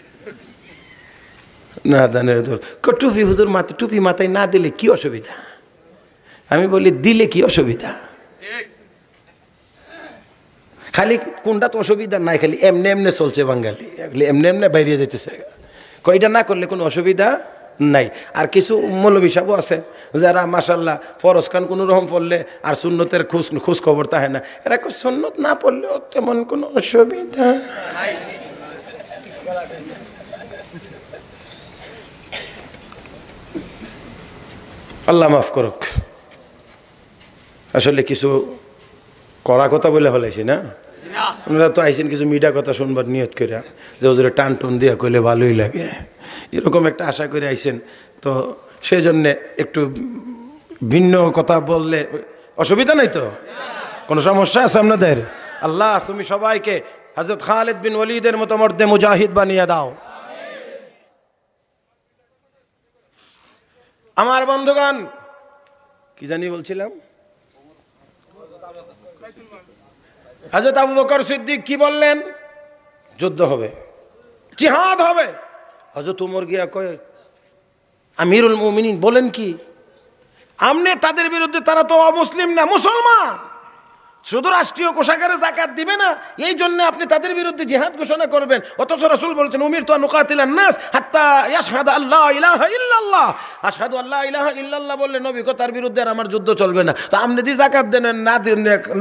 না দানের দোল টুপি হুজুর মাথা টুপি মাথায় না দিলে কি অসুবিধা? আমি বলি দিলে কি অসুবিধা? খালি কোনটা তো অসুবিধা নাই, খালি এমনি এমনি চলছে বাঙালি, এমনি এমনি বাইরে যেতেছে। কয়টা না করলে কোনো অসুবিধা নাই। আর কিছু মৌলবী সাহেবও আছে যারা মাশাল্লাহ ফরজ খান কোনো রকম পড়লে আর সুন্নতের খোঁজ খবর থাকে না, এরা সুন্নত না পড়লেও তেমন কোনো অসুবিধা। আল্লাহ মাফ করুক। আসলে কিছু কড়া কথা বলে ফেলাইছি না? আপনারা তো আইসেন কিছু মিডা কথা শুনবার নিয়ত করে, যে ওদের টান টন দিয়া কইলে ভালোই লাগে, এরকম একটা আশা করে আইসেন। তো সেই জন্যে একটু ভিন্ন কথা বললে অসুবিধা নাই তো? কোনো সমস্যা আছে আপনাদের? আল্লাহ তুমি সবাইকে হযরত খালিদ বিন ওয়ালিদের মতো মর্দে মুজাহিদ বানিয়ে দাও। আমার বন্ধুগণ, কি জানি বলছিলাম, হযরত আবু বকর সিদ্দিক কি বললেন? যুদ্ধ হবে, জিহাদ হবে। হযরত উমর গিয়া কয়, আমিরুল মুমিনিন বলেন কি? আমনে তাদের বিরুদ্ধে, তারা তো অমুসলিম না, মুসলমান, শুধু রাষ্ট্রীয় কোষাগারে জাকাত দিবে না, এই জন্য আপনি তাদের বিরুদ্ধে জিহাদ ঘোষণা করবেন? অথচ রাসূল বলেছেন, উমিরতু আন উকাতিলান নাস হাত্তা ইয়াশহাদু আল্লা ইলাহা ইল্লাল্লাহ। আশহাদু আল্লা ইলাহা ইল্লাল্লাহ বললে নবী কো তার বিরুদ্ধে আর আমার যুদ্ধ চলবে না। তো আপনি যদি জাকাত দেন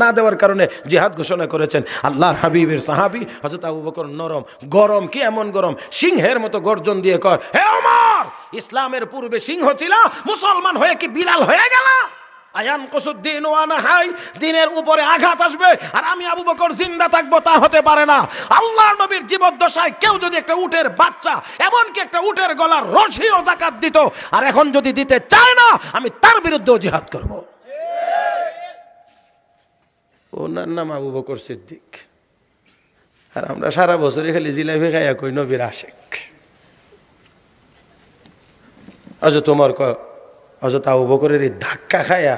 না দেওয়ার কারণে জিহাদ ঘোষণা করেছেন। আল্লাহর হাবিবের সাহাবী হযরত আবু বকর নরম, গরম কি এমন গরম, সিংহের মতো গর্জন দিয়ে কয়, হে ওমর, ইসলামের পূর্বে সিংহ ছিল, মুসলমান হয়ে কি বিড়াল হয়ে গেল? আয়ান কসুদ্দিন ওয়ানা হাই, দিনের উপরে আঘাত আসবে আর আমি আবু বকর জিন্দা থাকবো, তা হতে পারে না। আল্লাহর নবীর জীবদ্দশায় কেউ যদি একটা উটের বাচ্চা, এমনকি একটা উটের গলার রশিও যাকাত দিত, আর এখন যদি দিতে চায় না, আমি তার বিরুদ্ধেও জিহাদ করব। ওনার নাম আবু বকর সিদ্দিক। আর আমরা সারা বছরে খালি জিলাপি খাইয়া কই নবীর আশেক। আজ তোমার হযরত আবু বকরের এই ধাক্কা খায়া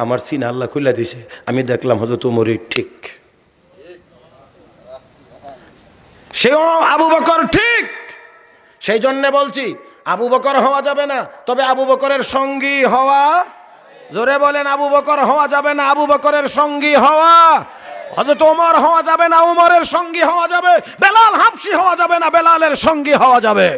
আমার সিনা আল্লাহ খুলে দিছে। আমি দেখলাম হযরত উমরই ঠিক, সেও আবু বকর ঠিক। সেই জন্য বলছি আবু বকর হওয়া যাবে না, তবে আবু বকরের সঙ্গী হওয়া, জোরে বলেন, আবু বকর হওয়া যাবে না, আবু বকরের সঙ্গী হওয়া। হযরত ওমর হওয়া যাবে না, উমরের সঙ্গী হওয়া যাবে। বেলাল হাবশি হওয়া যাবে না, বেলালের সঙ্গী হওয়া যাবে।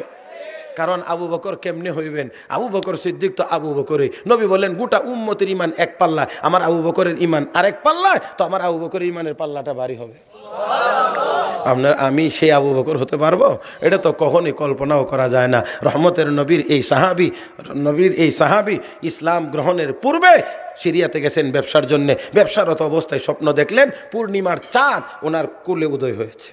কারণ আবু বকর কেমনে হইবেন? আবু বকর সিদ্দিক তো আবু বকরই। নবী বলেন, গোটা উম্মতের ইমান এক পাল্লায়, আমার আবু বকরের ইমান আরেক পাল্লায়, তো আমার আবু বকরের ইমানের পাল্লাটা ভারী হবে। আমি সেই আবু বকর হতে পারবো? এটা তো কখনই কল্পনাও করা যায় না। রহমতের নবীর এই সাহাবী ইসলাম গ্রহণের পূর্বে সিরিয়াতে গেছেন ব্যবসার জন্য। ব্যবসারত অবস্থায় স্বপ্ন দেখলেন পূর্ণিমার চাঁদ ওনার কোলে উদয় হয়েছে,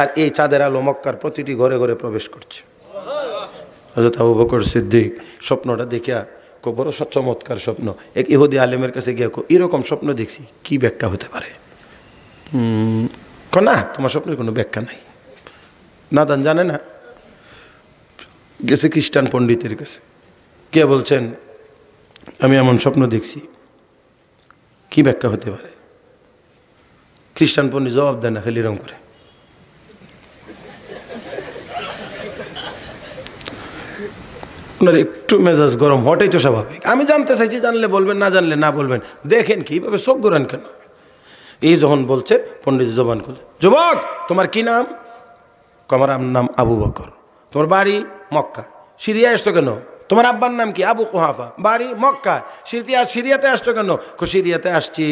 আর এই চাঁদের আলো মক্কার প্রতিটি ঘরে ঘরে প্রবেশ করছে। হযরত আবু বকর সিদ্দিক স্বপ্নটা দেখিয়া খুব বড় চমৎকার স্বপ্ন। এক ইহুদি আলেমের কাছে গিয়ে এরকম স্বপ্ন দেখছি, কি ব্যাখ্যা হতে পারে? না, তোমার স্বপ্নের কোনো ব্যাখ্যা নাই। নাদান জানে না, গেছে খ্রিস্টান পণ্ডিতের কাছে, কে বলছেন আমি এমন স্বপ্ন দেখছি, কি ব্যাখ্যা হতে পারে? খ্রিস্টান পণ্ডিত জবাব দেয় না, খালি এরকম করে। আপনার একটু মেজাজ গরম হটাই তো স্বাভাবিক। আমি জানতে চাইছি, জানলে বলবেন, না জানলে না বলবেন। দেখেন কিভাবে চোখ ঘোরান কেন? এই যখন বলছে পণ্ডিত জবান খুলে, যুবক তোমার কি নাম? আমার নাম আবু বকর। তোমার বাড়ি মক্কা, সিরিয়া আসছো কেন? তোমার আব্বার নাম কি? আবু কুহাফা, বাড়ি মক্কা। সিরিয়াতে আসছো কেন? সিরিয়াতে আসছি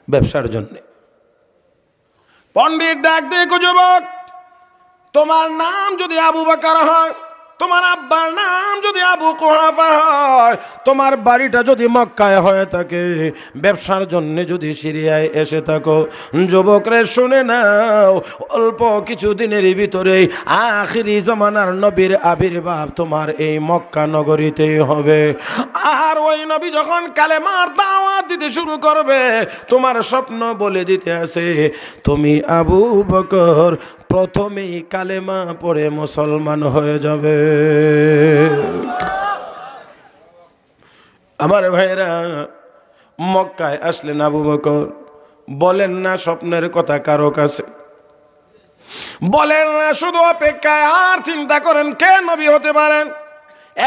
ব্যবসার জন্যে। পণ্ডিত ডাক দিয়ে, যুবক তোমার নাম যদি আবু বকর হয়, তোমার আব্বার নাম যদি আবু কুহাফা হয়, তোমার বাড়িটা যদি মক্কায় হয়ে থাকে, ব্যবসার জন্য যদি সিরিয়ায় এসে থাকো, যুবকরে শুনে নাও, অল্প কিছুদিনের ভিতরেই আখিরি জামানার নবীর আবির্ভাব তোমার এই মক্কা নগরীতেই হবে। আর ওই নবী যখন কালেমার দাওয়াত দিতে শুরু করবে, তোমার স্বপ্ন বলে দিতে আছে তুমি আবু বকর প্রথমেই কালেমা পড়ে মুসলমান হয়ে যাবে। আমার ভাইরা, মক্কায় আসলেন আবু বকর, বলেন না স্বপ্নের কথা কারো কাছে, বলেন না শুধু অপেক্ষায়, আর চিন্তা করেন কে নবী হতে পারেন।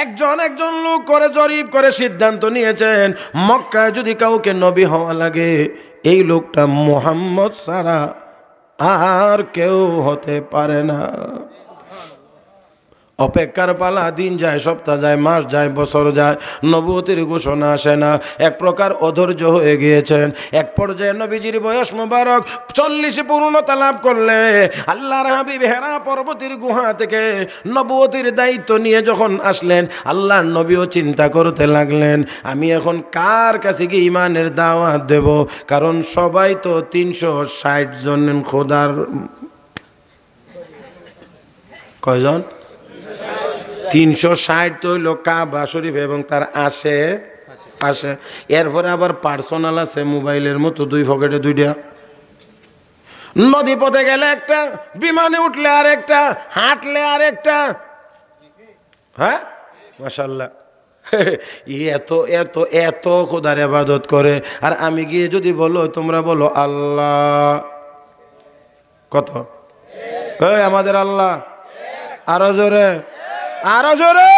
একজন লোক করে জরিপ করে সিদ্ধান্ত নিয়েছেন, মক্কায় যদি কাউকে নবী হওয়া লাগে, এই লোকটা মুহাম্মদ ছাড়া আর কেউ হতে পারে না। অপেক্ষার পালা, দিন যায়, সপ্তাহ যায়, মাস যায়, বছর যায়, নবুয়তের ঘোষণা আসে না। এক প্রকার অধৈর্য হয়ে গিয়েছেন। এক পর্যায়ে নবীজির বয়স মোবারক 40 পূর্ণতা লাভ করলে আল্লাহর হাবিব হেরা পর্বতের গুহা থেকে নবুয়তের দায়িত্ব নিয়ে যখন আসলেন, আল্লাহর নবীও চিন্তা করতে লাগলেন, আমি এখন কার কাছে গিয়ে ইমানের দাওয়াত দেব? কারণ সবাই তো 360 জন খোদার, কয়জন? 360 তো হইল কাবা শরীফ এবং তার আশে। এরপরে আবার পার্সোনাল আছে মোবাইলের মতো, 2 পকেটে 2টা। নদী পথে গেলে একটা, বিমানে উঠলে আর একটা, হাঁটলে আর একটা। হ্যাঁ, মাশাআল্লাহ। এত এত এত খোদার ইবাদত করে, আর আমি গিয়ে যদি বলো, তোমরা বলো আল্লাহ কত? আমাদের আল্লাহ আরো জোরে, আরো জোরে।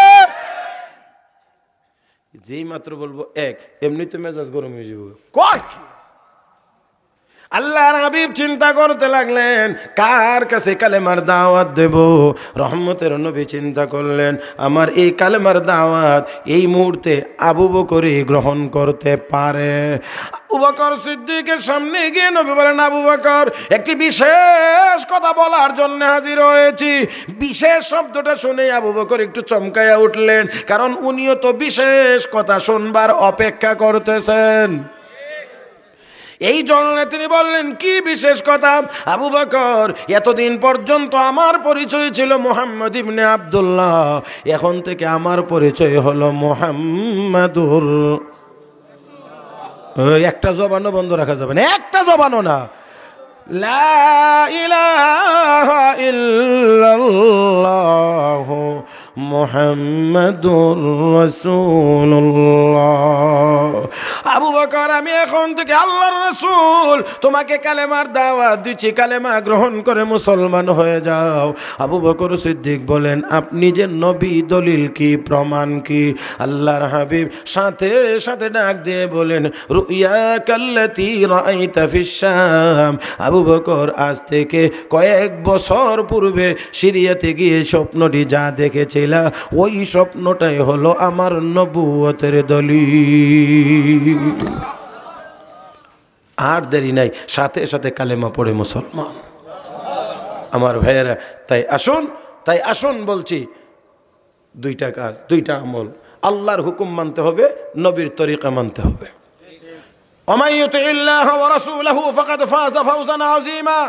যেই মাত্র বলবো এক, এমনি তো মেজাজ গরম হয়ে যাবে। কয় কি? আল্লাহর হাবিব চিন্তা করতে লাগলেন কার কাছে কালেমার দাওয়াত দেব। রহমতের নবী চিন্তা করলেন, আমার এই কালেমার দাওয়াত এই মুহূর্তে আবু বকরই গ্রহণ করতে পারে। আবু বকর সিদ্দিকের সামনে গিয়ে নবী বলেন, আবু বকর, একটি বিশেষ কথা বলার জন্য হাজির হয়েছি। বিশেষ শব্দটা শুনে আবু বকর একটু চমকাইয়া উঠলেন, কারণ উনিও তো বিশেষ কথা শুনবার অপেক্ষা করতেছেন। এই জন্য তিনি বললেন, কি বিশেষ কথা? আবু বকর, এতদিন পর্যন্ত আমার পরিচয় ছিল মুহাম্মদ ইবনে আব্দুল্লাহ, এখন থেকে আমার পরিচয় হলো মুহাম্মাদুর। একটা জবানও বন্ধ রাখা যাবে না, একটা জবানও না। লা ইলাহা ইল্লাল্লাহ মুহাম্মাদুর রাসূলুল্লাহ। আবু বকর, আমি এখন থেকে আল্লাহর রাসূল, তোমাকে কালেমার দাওয়াত দিচ্ছি, কালেমা গ্রহণ করে মুসলমান হয়ে যাও। আবু বকর সিদ্দিক বলেন, আপনি যে নবী, দলিল কি, প্রমাণ কি? আল্লাহর হাবিব সাথে সাথে ডাক দিয়ে বলেন, রুইয়াকাল্লাতী রাআইতা ফিশ শাম। আবু বকর, আজ থেকে কয়েক বছর পূর্বে সিরিয়াতে গিয়ে স্বপ্নটি যা দেখেছিল, ওই স্বপ্নটাই হলো আমার নবুয়তের দলিল। আর দেরি নাই, সাথে সাথে কালেমা পড়ে মুসলমান। আমার ভাইয়েরা, তাই আসুন বলছি, 2টা কাজ, 2টা আমল। আল্লাহর হুকুম মানতে হবে, নবীর তরিকা মানতে হবে। ওমাই ইউতিল্লাহ ওয়া রাসূলাহু ফাকাদ ফাযা ফাওজান আযীমা।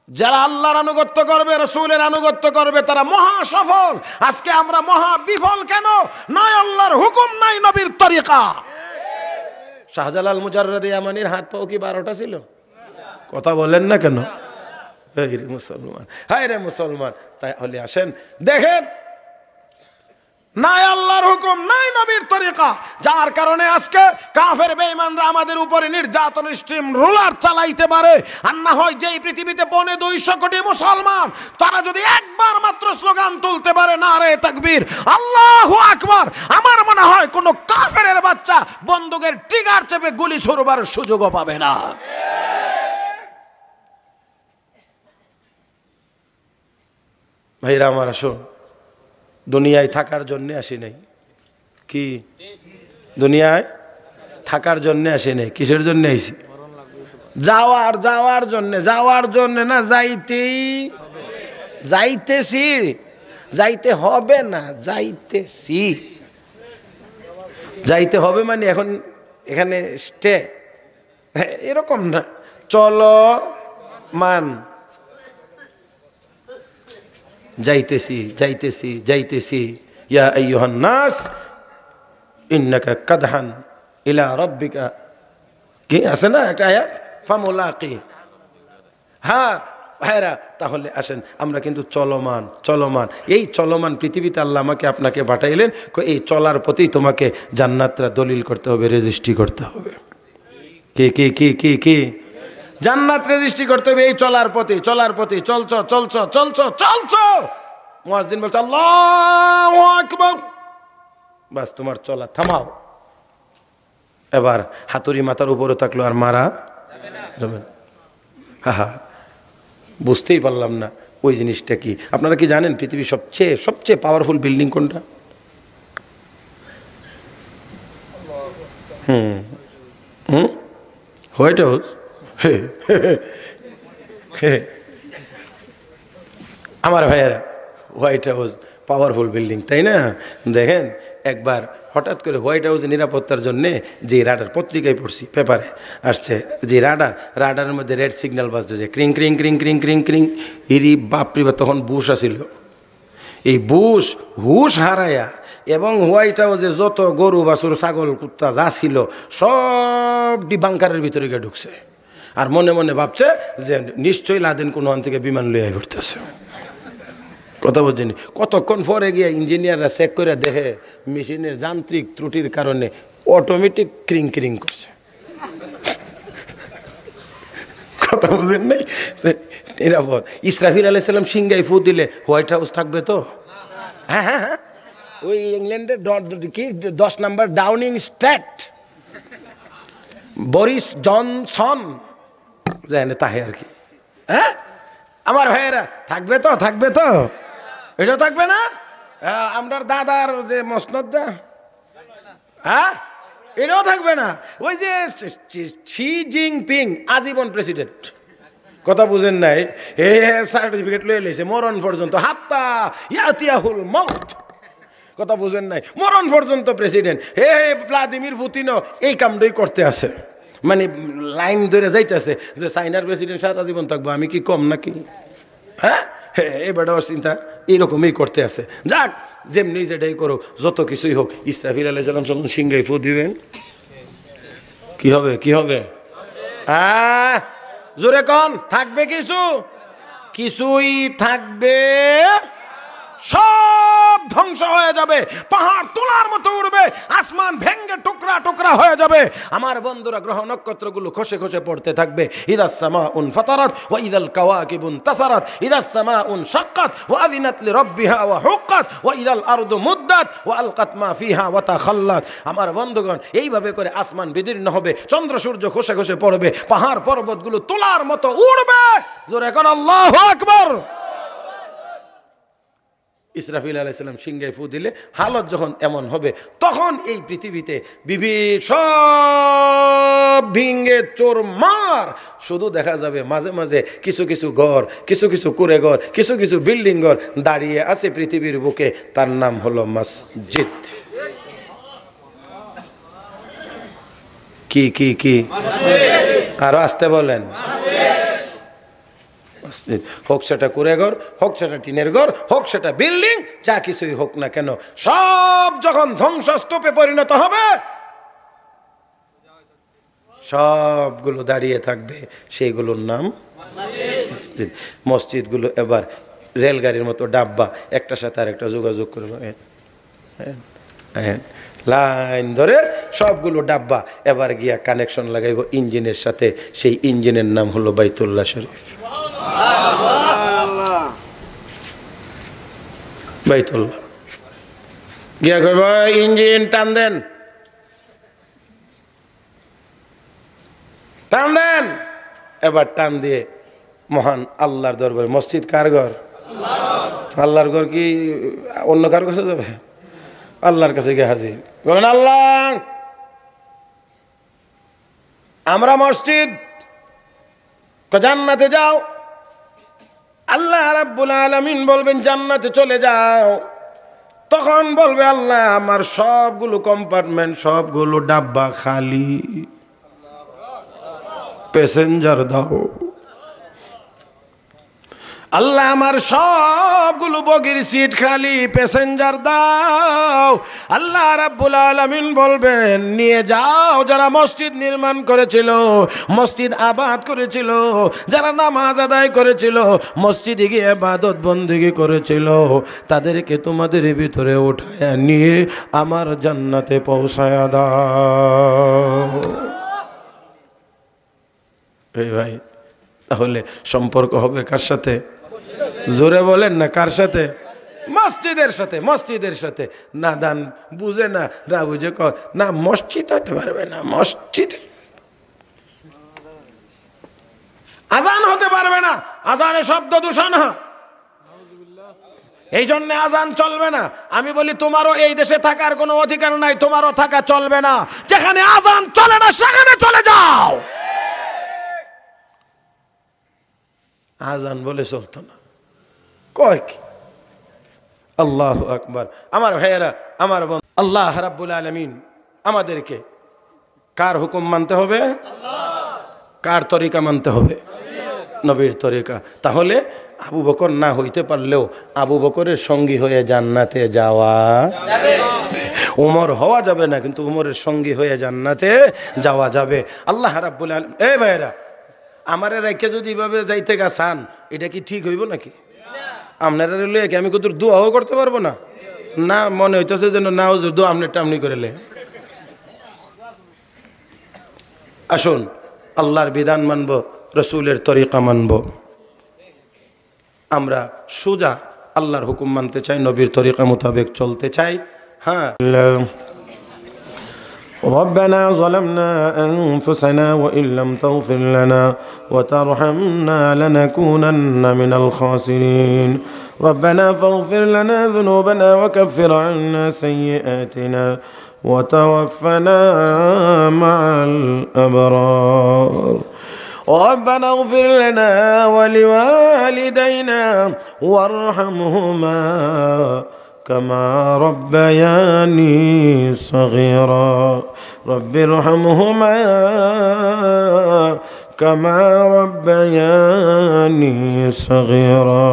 যারা আল্লাহর আনুগত্য করবে, রাসূলের আনুগত্য করবে, তারা মহা সফল। আজকে আমরা মহা বিফল কেন? নাই আল্লাহর হুকুম, নাই নবীর তরিকা। শাহজালাল মুজাররদ ইয়ামানির হাত পাও কি 12টা ছিল? কথা বলেন না কেন? এই রে মুসলমান, হায় রে মুসলমান। তাই হলে আসেন, দেখেন, নাই আল্লাহর হুকুম, নাই নবীর তরিকা, যার কারণে আজকে কাফের বেঈমানরা আমাদের উপরে নির্যাতন স্টিম রুলার চালাইতে পারে। আর না হয় যেই পৃথিবীতে 250 কোটি মুসলমান, তারা যদি একবার মাত্র স্লোগান তুলতে পারে, নারে তাকবীর, আল্লাহু আকবার, আমার মনে হয় কোন কাফেরের বাচ্চা বন্দুকের ট্রিগার চেপে গুলি ছুড়বার সুযোগও পাবে না। ভাইরা আমার, আসুন, দুনিয়ায় থাকার জন্য আসি নাই। কি দুনিয়ায় থাকার জন্য আসি নাই? কিসের জন্য আইছি? যাওয়ার জন্য না, যাইতেছি। যাইতে হবে না, যাইতেছি। যাইতে হবে মানে এখন এখানে স্টে, এরকম না, চলো মান, যাইতেছি যাইতেছি যাইতেছি। ইয়া আইয়ুহান নাস ইন্নাকা কাদহান ইলা রাব্বিকা, কি আছে না একটা আয়াত, ফামুলাকি। হ্যাঁ ভাইরা, তাহলে আসেন আমরা কিন্তু চলমান চলমান, এই চলমান পৃথিবীতে আল্লাহ আমাকে আপনাকে পাঠাইলেন, এই চলার প্রতি তোমাকে জান্নাতরা দলিল করতে হবে, রেজিস্ট্রি করতে হবে। কি কি কি কি কি জান্নাত রেজিস্ট্রি করতে হবে এই চলার পথে, চলার পথে চলছো চলছো চলছো চলছো। মুয়াজ্জিন বলছে আল্লাহু আকবার, বাস তোমার চলা থামাও। এবার হাতুড়ি মাথার উপরে থাকলো আর মারা যাবে না। হা, বুঝতেই পারলাম না ওই জিনিসটা কি। আপনারা কি জানেন পৃথিবীর সবচেয়ে সবচেয়ে পাওয়ারফুল বিল্ডিং কোনটা? White house. আমার ভাইয়েরা, হোয়াইট হাউস পাওয়ারফুল বিল্ডিং, তাই না? দেখেন একবার হঠাৎ করে হোয়াইট হাউসের নিরাপত্তার জন্যে যে রাডার, পত্রিকায় পড়ছি, পেপারে আসছে, যে রাডারের মধ্যে রেড সিগন্যাল বাজতেছে, ক্রিং ক্রিং ক্রিং ক্রিং ক্রিং ক্রিং। ইরি বাপরি, তখন বুশ আসিল। এই বুশ হুশ হারায়া এবং হোয়াইট হাউসে যত গরু বাছুর ছাগল কুত্তা যা ছিল সবটি বাংকারের ভিতরে গিয়ে ঢুকছে। আর মনে মনে ভাবছে যে নিশ্চয়ই লাদেন কোনো আন থেকে বিমান লইয়া পড়তেছে। কথা বলছেন, কতক্ষণ পরে গিয়ে ইঞ্জিনিয়াররা চেক করে দেখে মেশিনের যান্ত্রিক ত্রুটির কারণে অটোমেটিক ক্রিং ক্রিং করছে। কথা বুঝেন নাই? নিরাপদ। ইসরাফিল আলাইহিস সালাম সিংহায় ফু দিলে হোয়াইট হাউস থাকবে তো? হ্যাঁ হ্যাঁ হ্যাঁ, ওই ইংল্যান্ডের কি 10 নম্বর ডাউনিং স্ট্রিট, বরিস জনসন জানে তাহে আর কি। হ্যাঁ আমার ভাইয়েরা, থাকবে তো? থাকবে তো? এটাও থাকবে না? আমার দাদার যে মসনদটা, হ্যাঁ এটাও থাকবে না। ওই যে শি জিনপিং আজীবন প্রেসিডেন্ট, কথা বুঝেন নাই? এ সার্টিফিকেট লয়ে লেছে মরণ পর্যন্ত, হাত্তা ইয়াতিয়াহুল মাউত। কথা বুঝেন নাই? মরণ পর্যন্ত প্রেসিডেন্ট। হে ভ্লাদিমির পুতিনও এই কামটাই করতে আছে, মানে লাইন ধরে যাইতেছে যে চাইনার প্রেসিডেন্ট সারা জীবন থাকবো, আমি কি কম নাকি? হ্যাঁ এবার চিন্তা এইরকমই করতে আছে। যাক, যেমনি যেটাই করো, যত কিছুই হোক, ইসরাফিল আলাইহিস সালাম যখন সিংহায় ফু দিবেন, কি হবে? কি হবে? জোরে কন, থাকবে কিছু? কিছুই থাকবে, সব ধ্বংস হয়ে যাবে, পাহাড় তোলার মতো উড়বে, আসমান ভেঙ্গে টুকরা টুকরা হয়ে যাবে। আমার বন্ধুরা, গ্রহ নক্ষত্রগুলো খসে খসে পড়তে থাকবে। ইদাস সামাউন ফাতারাত ওয়া ইদাল কাওয়াকিবুন তাসারাত, ইদাস সামাউন শাক্কাত ওয়া আযিনাত লিরাব্বিহা ওয়া হুক্কাত ওয়া ইদাল আরদু মুদ্দাত ওয়া আলকাত মা ফিহা ওয়া তাখাল্লাত। আমার বন্ধুগণ, এইভাবে করে আসমান বিদীর্ণ হবে, চন্দ্র সূর্য খসে খসে পড়বে, পাহাড় পর্বতগুলো তোলার মতো উড়বে। জোরে কর আল্লাহু আকবার। ইসরাফিল আলাইহিস সালাম সিংহায় ফু দিলে হালত যখন এমন হবে, তখন এই পৃথিবীতে সব ভিঙ্গে চোরমার, শুধু দেখা যাবে মাঝে মাঝে কিছু কিছু ঘর, কিছু কিছু কুড়ে ঘর, কিছু কিছু বিল্ডিং ঘর দাঁড়িয়ে আছে পৃথিবীর বুকে, তার নাম হলো মসজিদ। কি কি কি? আরো আসতে বলেন। হোক সেটা কুড়ে ঘর, হোক সেটা টিনের ঘর, হোক সেটা বিল্ডিং, যা কিছুই হোক না কেন, সব যখন ধ্বংসস্তূপে পরিণত হবে, সবগুলো দাঁড়িয়ে থাকবে, সেইগুলোর নাম মসজিদ। মসজিদগুলো এবার রেলগাড়ির মতো ডাব্বা, একটার সাথে আর একটা যোগাযোগ করবে, লাইন ধরে সবগুলো ডাব্বা এবার গিয়া কানেকশন লাগাইব ইঞ্জিনের সাথে, সেই ইঞ্জিনের নাম হলো বাইতুল্লাহ শরীফ। বাইতুল্লাহ গিয়া কইব ইঞ্জিন টান দেন, টান দেন। এবার টান দিয়ে মহান আল্লাহর দরবারে, মসজিদ কার ঘর? আল্লাহর ঘর কি অন্য কার কাছে যাবে? আল্লাহর কাছে গিয়ে হাজির বলেন, আল্লাহ আমরা মসজিদ, জান্নাতে যাও, আল্লাহ রাব্বুল আলামিন বলবেন জান্নাতে চলে যাও। তখন বলবে আল্লাহ আমার সবগুলো কম্পার্টমেন্ট, সবগুলো ডাব্বা খালি, প্যাসেঞ্জার দাও। আল্লাহ আমার সবগুলো বগির সিট খালি, প্যাসেঞ্জার দাও। আল্লাহ রাব্বুল আলামিন বলবেন নিয়ে যাও যারা মসজিদ নির্মাণ করেছিল, মসজিদ আবাদ করেছিল, যারা নামাজ আদায় করেছিল, মসজিদে গিয়ে ইবাদত বন্দেগী করেছিল, তাদেরকে তোমাদের ভিতরে উঠায়া নিয়ে আমার জান্নাতে পৌঁছায়া দাও। এই ভাই, তাহলে সম্পর্ক হবে কার সাথে? জোরে বলেন না, কার সাথে? মসজিদের সাথে। মসজিদের সাথে না দান বুঝে না, না বুঝে না মসজিদ হতে পারবে না, মসজিদ আজান হতে পারবে না, আজানে শব্দ দূষণ হয়, এই জন্য আজান চলবে না। আমি বলি তোমারও এই দেশে থাকার কোনো অধিকার নাই, তোমারও থাকা চলবে না। যেখানে আজান চলে না সেখানে চলে যাও। আজান বলে চলতো না, কয় কি? আল্লাহু আকবার। আমার ভাইয়েরা, আমার বন্ধু, আল্লাহ রাব্বুল আলামিন আমাদেরকে কার হুকুম মানতে হবে? কার তরিকা মানতে হবে? নবীর তরিকা। তাহলে আবু বকর না হইতে পারলেও আবু বকরের সঙ্গী হয়ে জান্নাতে যাওয়া যাবে। উমর হওয়া যাবে না, কিন্তু উমরের সঙ্গী হয়ে জান্নাতে যাওয়া যাবে। আল্লাহ রাব্বুল আলামিন, এই ভাইয়েরা, আমারে রেখে যদি এভাবে যাইতে গা চান, এটা কি ঠিক হইব নাকি? আপনারা লইয়া কি আমি কত দোয়াও করতে পারবো না? না, মনে হইতেছে যেন না হুজুর দোয়া আপনি টামনি করে লে। আসুন আল্লাহর বিধান মানব, রসুলের তরিকা মানব। আমরা সোজা আল্লাহর হুকুম মানতে চাই, নবীর তরিকা মোতাবেক চলতে চাই। হ্যাঁ, ربنا ظلمنا أنفسنا وإن لم تغفر لنا وترحمنا لنكونن من الخاسرين ربنا فاغفر لنا ذنوبنا وكفر عنا سيئاتنا وتوفنا مع الأبرار ربنا اغفر لنا ولوالدينا وارحمهما كما ربياني صغيرا رب ارحمهما كما ربياني صغيرا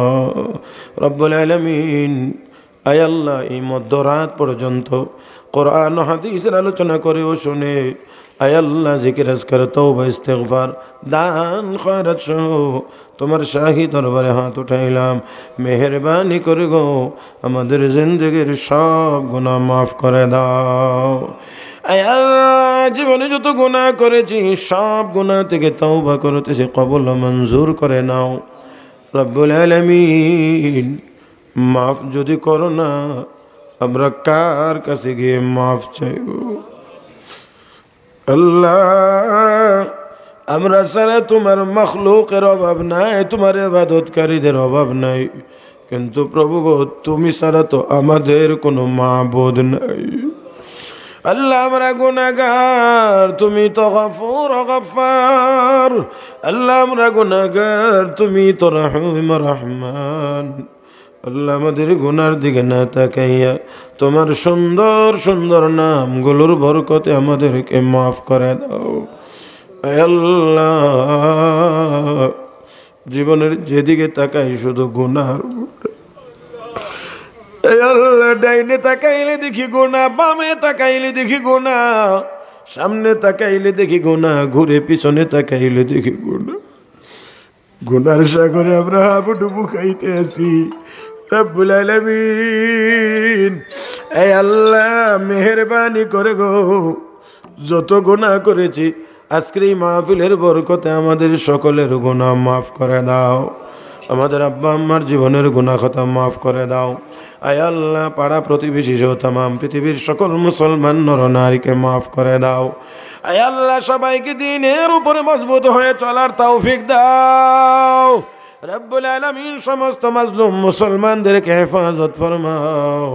رب العالمين আয় আল্লাহ, এই মধ্যরাত পর্যন্ত কোরআন ও হাদিসের আলোচনা করেও শুনে আয় আল্লাহ জিকির আজকার তওবা ইস্তিগফার দান খয়রাত সহ তোমার শাহী দরবারে হাত উঠাইলাম। মেহেরবানি করে গো আমাদের জিন্দেগির সব গুনাহ মাফ করে দাও। আয় আল্লাহ, জীবনে যত গুনাহ করেছি সব গুনাহ থেকে তওবা করতেছি, কবুল ও মঞ্জুর করে নাও। রব্বুল আলামিন, মাফ যদি করো না, আমরা কার কাছে গিয়ে মাফ চাইব? আল্লাহ, আমরা ছাড়া তোমার মখলুকের অভাব নাই, তোমার ইবাদতকারীদের অভাব নাই, কিন্তু প্রভু গো তুমি ছাড়া তো আমাদের কোনো মাবুদ নাই। আল্লাহ, আমরা গুনাহগার, তুমি তো গফুর ও গফফার। আল্লাহ, আমরা গুনাহগার, তুমি তো রহিম রহমান। আল্লাহ, আমাদের গুনার দিকে না তাকাইয়া তোমার সুন্দর সুন্দর নামগুলোর বরকতে আমাদেরকে মাফ করে দাও। আল্লাহ, জীবনের যেদিকে তাকাই শুধু গুনার। আল্লাহ, ডাইনে তাকাইলে দেখি গুনাহ, বামে তাকাইলে দেখি গুনাহ, সামনে তাকাইলে দেখি গুনাহ, ঘুরে পিছনে তাকাইলে দেখি গুনাহ। গুনার সাগরে আমরা হাবুডুবু খাইতে আছি। রব্বুল আলামিন, এই আল্লাহ মেহেরবানি করে গো, যত গুনাহ করেছি আজকের এই মাহফিলের বরকতে আমাদের সকলের গুনাহ মাফ করে দাও। আমাদের আব্বা আম্মার জীবনের গুনাহ খাতা মাফ করে দাও। আয় আল্লাহ, পাড়া প্রতিবেশী সহ তামাম পৃথিবীর সকল মুসলমান নর নারীকে মাফ করে দাও। আয় আল্লাহ, সবাইকে দ্বীনের উপরে মজবুত হয়ে চলার তৌফিক দাও। রব্বুল আলামিন, সমস্ত মাজলুম মুসলমানদেরকে হেফাজত ফরমাও।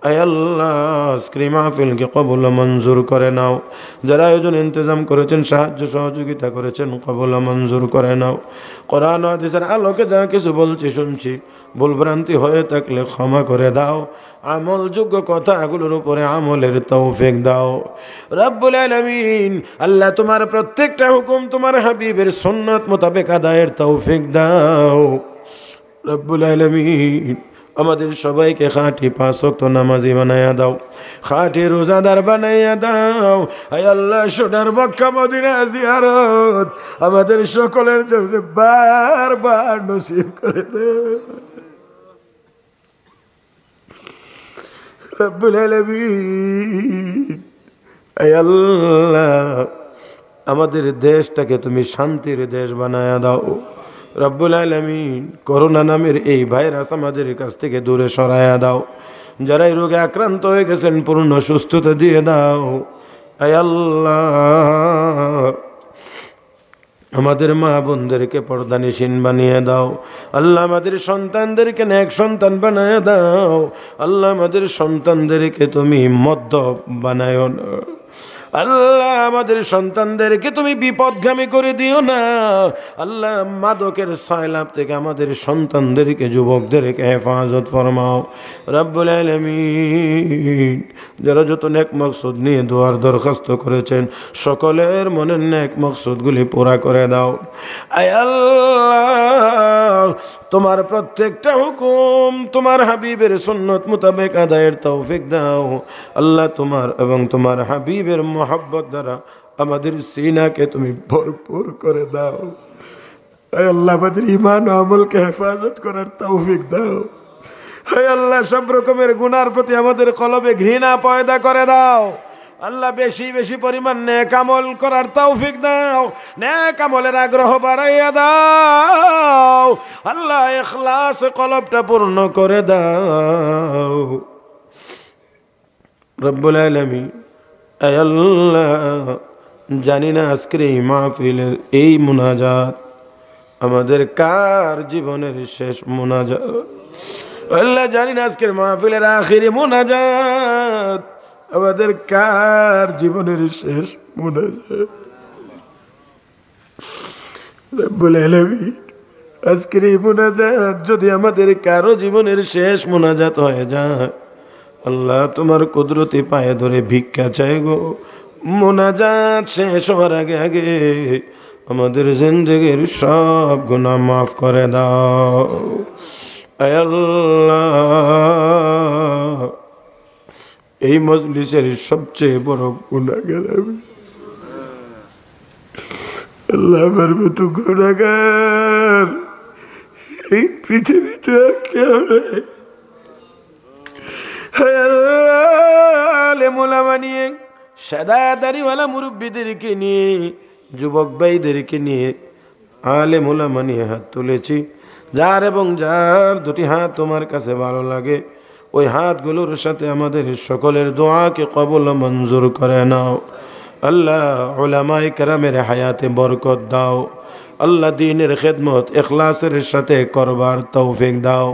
আয় আল্লাহ আজকের মাহফিলকে কবুল মঞ্জুর করে নাও। যারা আয়োজন ইন্তজাম করেছেন, সাহায্য সহযোগিতা করেছেন, কবুল মঞ্জুর করে নাও। কোরআন ও হাদিসের আলোকে যা কিছু বলছি শুনছি, ভুলভ্রান্তি হয়ে থাকলে ক্ষমা করে দাও। আমলযোগ্য কথাগুলোর উপরে আমলের তৌফিক দাও রব্বুল আলামিন। আল্লাহ তোমার প্রত্যেকটা হুকুম তোমার হাবিবের সুন্নাত মোতাবেক আদায়ের তৌফিক দাও রব্বুল আলামিন। আমাদের সবাইকে খাঁটি পাঁচ ওয়াক্ত নামাজি বানায়া দাও, খাঁটি রোজাদার বানাইয়া দাও। আয় আল্লাহ সোনার মক্কা মদিনা জিয়ারত আমাদের সকলের জন্য বারবার নসিব করে দাও রব্বুল আলামিন। আয় আল্লাহ আমাদের দেশটাকে তুমি শান্তির দেশ বানায়া দাও রব্বুল আলামিন। করোনা নামের এই ভাইরাস আমাদের কাছ থেকে দূরে সরায়া দাও। যারা এই রোগে আক্রান্ত হয়ে গেছেন পূর্ণ সুস্থতা দিয়ে দাও। আয় আল্লাহ আমাদের মা বোনদেরকে পর্দানিশীন বানিয়ে দাও। আল্লাহ আমাদের সন্তানদেরকে নেক সন্তান বানিয়ে দাও। আল্লাহ আমাদের সন্তানদেরকে তুমি মদ্যপ বানায় না। আল্লাহ আমাদের সন্তানদেরকে তুমি বিপদগামী করে দিও না। আল্লাহ মাদকের সয়লাভ থেকে আমাদের সন্তানদেরকে যুবকদেরকে হেফাজত ফরমাও রব্বুল আলামিন। যারা যত নেক মকসুদ নিয়ে দোয়ার দরখাস্ত করেছেন সকলের মনের নেক মকসুদগুলি পুরা করে দাও। আয় আল্লাহ তোমার প্রত্যেকটা হুকুম তোমার হাবিবের সুন্নত মোতাবেক আদায়ের তৌফিক দাও। আল্লাহ তোমার এবং তোমার হাবিবের মোহাব্বত দ্বারা আমাদের সিনাকে তুমি ভরপুর করে দাও। আয় আল্লাহ আমাদের ঈমান ও আমলকে হেফাজত করার তৌফিক দাও। আয় আল্লাহ সব রকমের গুনার প্রতি আমাদের কলবে ঘৃণা পয়দা করে দাও। আল্লাহ বেশি বেশি পরিমাণ নেক আমল করার তৌফিক দাও, নেক আমলের আগ্রহ বাড়াইয়া দাও। আল্লাহ ইখলাস কলবটা পূর্ণ করে দাও রব্বুল আলামিন। আয় আল্লাহ জানি না আজকের এই মাহফিলের এই মুনাজাত আমাদের কার জীবনের শেষ মুনাজাত। আল্লাহ জানি না আজকের মাহফিলের আখিরি মুনাজাত আমাদের কার জীবনের শেষ মুনাজাত রব্বুল আলামিন। আজকের এই মুনাজাত যদি আমাদের কারো জীবনের শেষ মুনাজাত হয়ে যায়, আল্লাহ তোমার কুদরতি পায়ে ধরে ভিক্ষা চাই গো, মুনাজাত শেষ হওয়ার আগে আগে আমাদের জিন্দেগির সব গুনাহ মাফ করে দাও। আয় আল্লাহ এই মজলিসের সবচেয়ে বড় গুনাহগার আমি। আল্লাহ আমার মতো গুনাহগার এই পৃথিবীতে আর কেউ নেই। আলেমুলামা নিয়ে, সাদাদারিওয়ালা মুরব্বীদেরকে নিয়ে, যুবক ভাইদেরকে নিয়ে আলেমুলামা নিয়ে হাত তুলেছি। যার এবং যার দুটি হাত তোমার কাছে ভালো লাগে ওই হাতগুলোর সাথে আমাদের সকলের দোয়াকে কবুল মঞ্জুর করে নাও। আল্লাহ উলামায়ে কেরামের হায়াতে বরকত দাও। আল্লাহ দ্বীনের খেদমত ইখলাসের সাথে করবার তৌফিক দাও।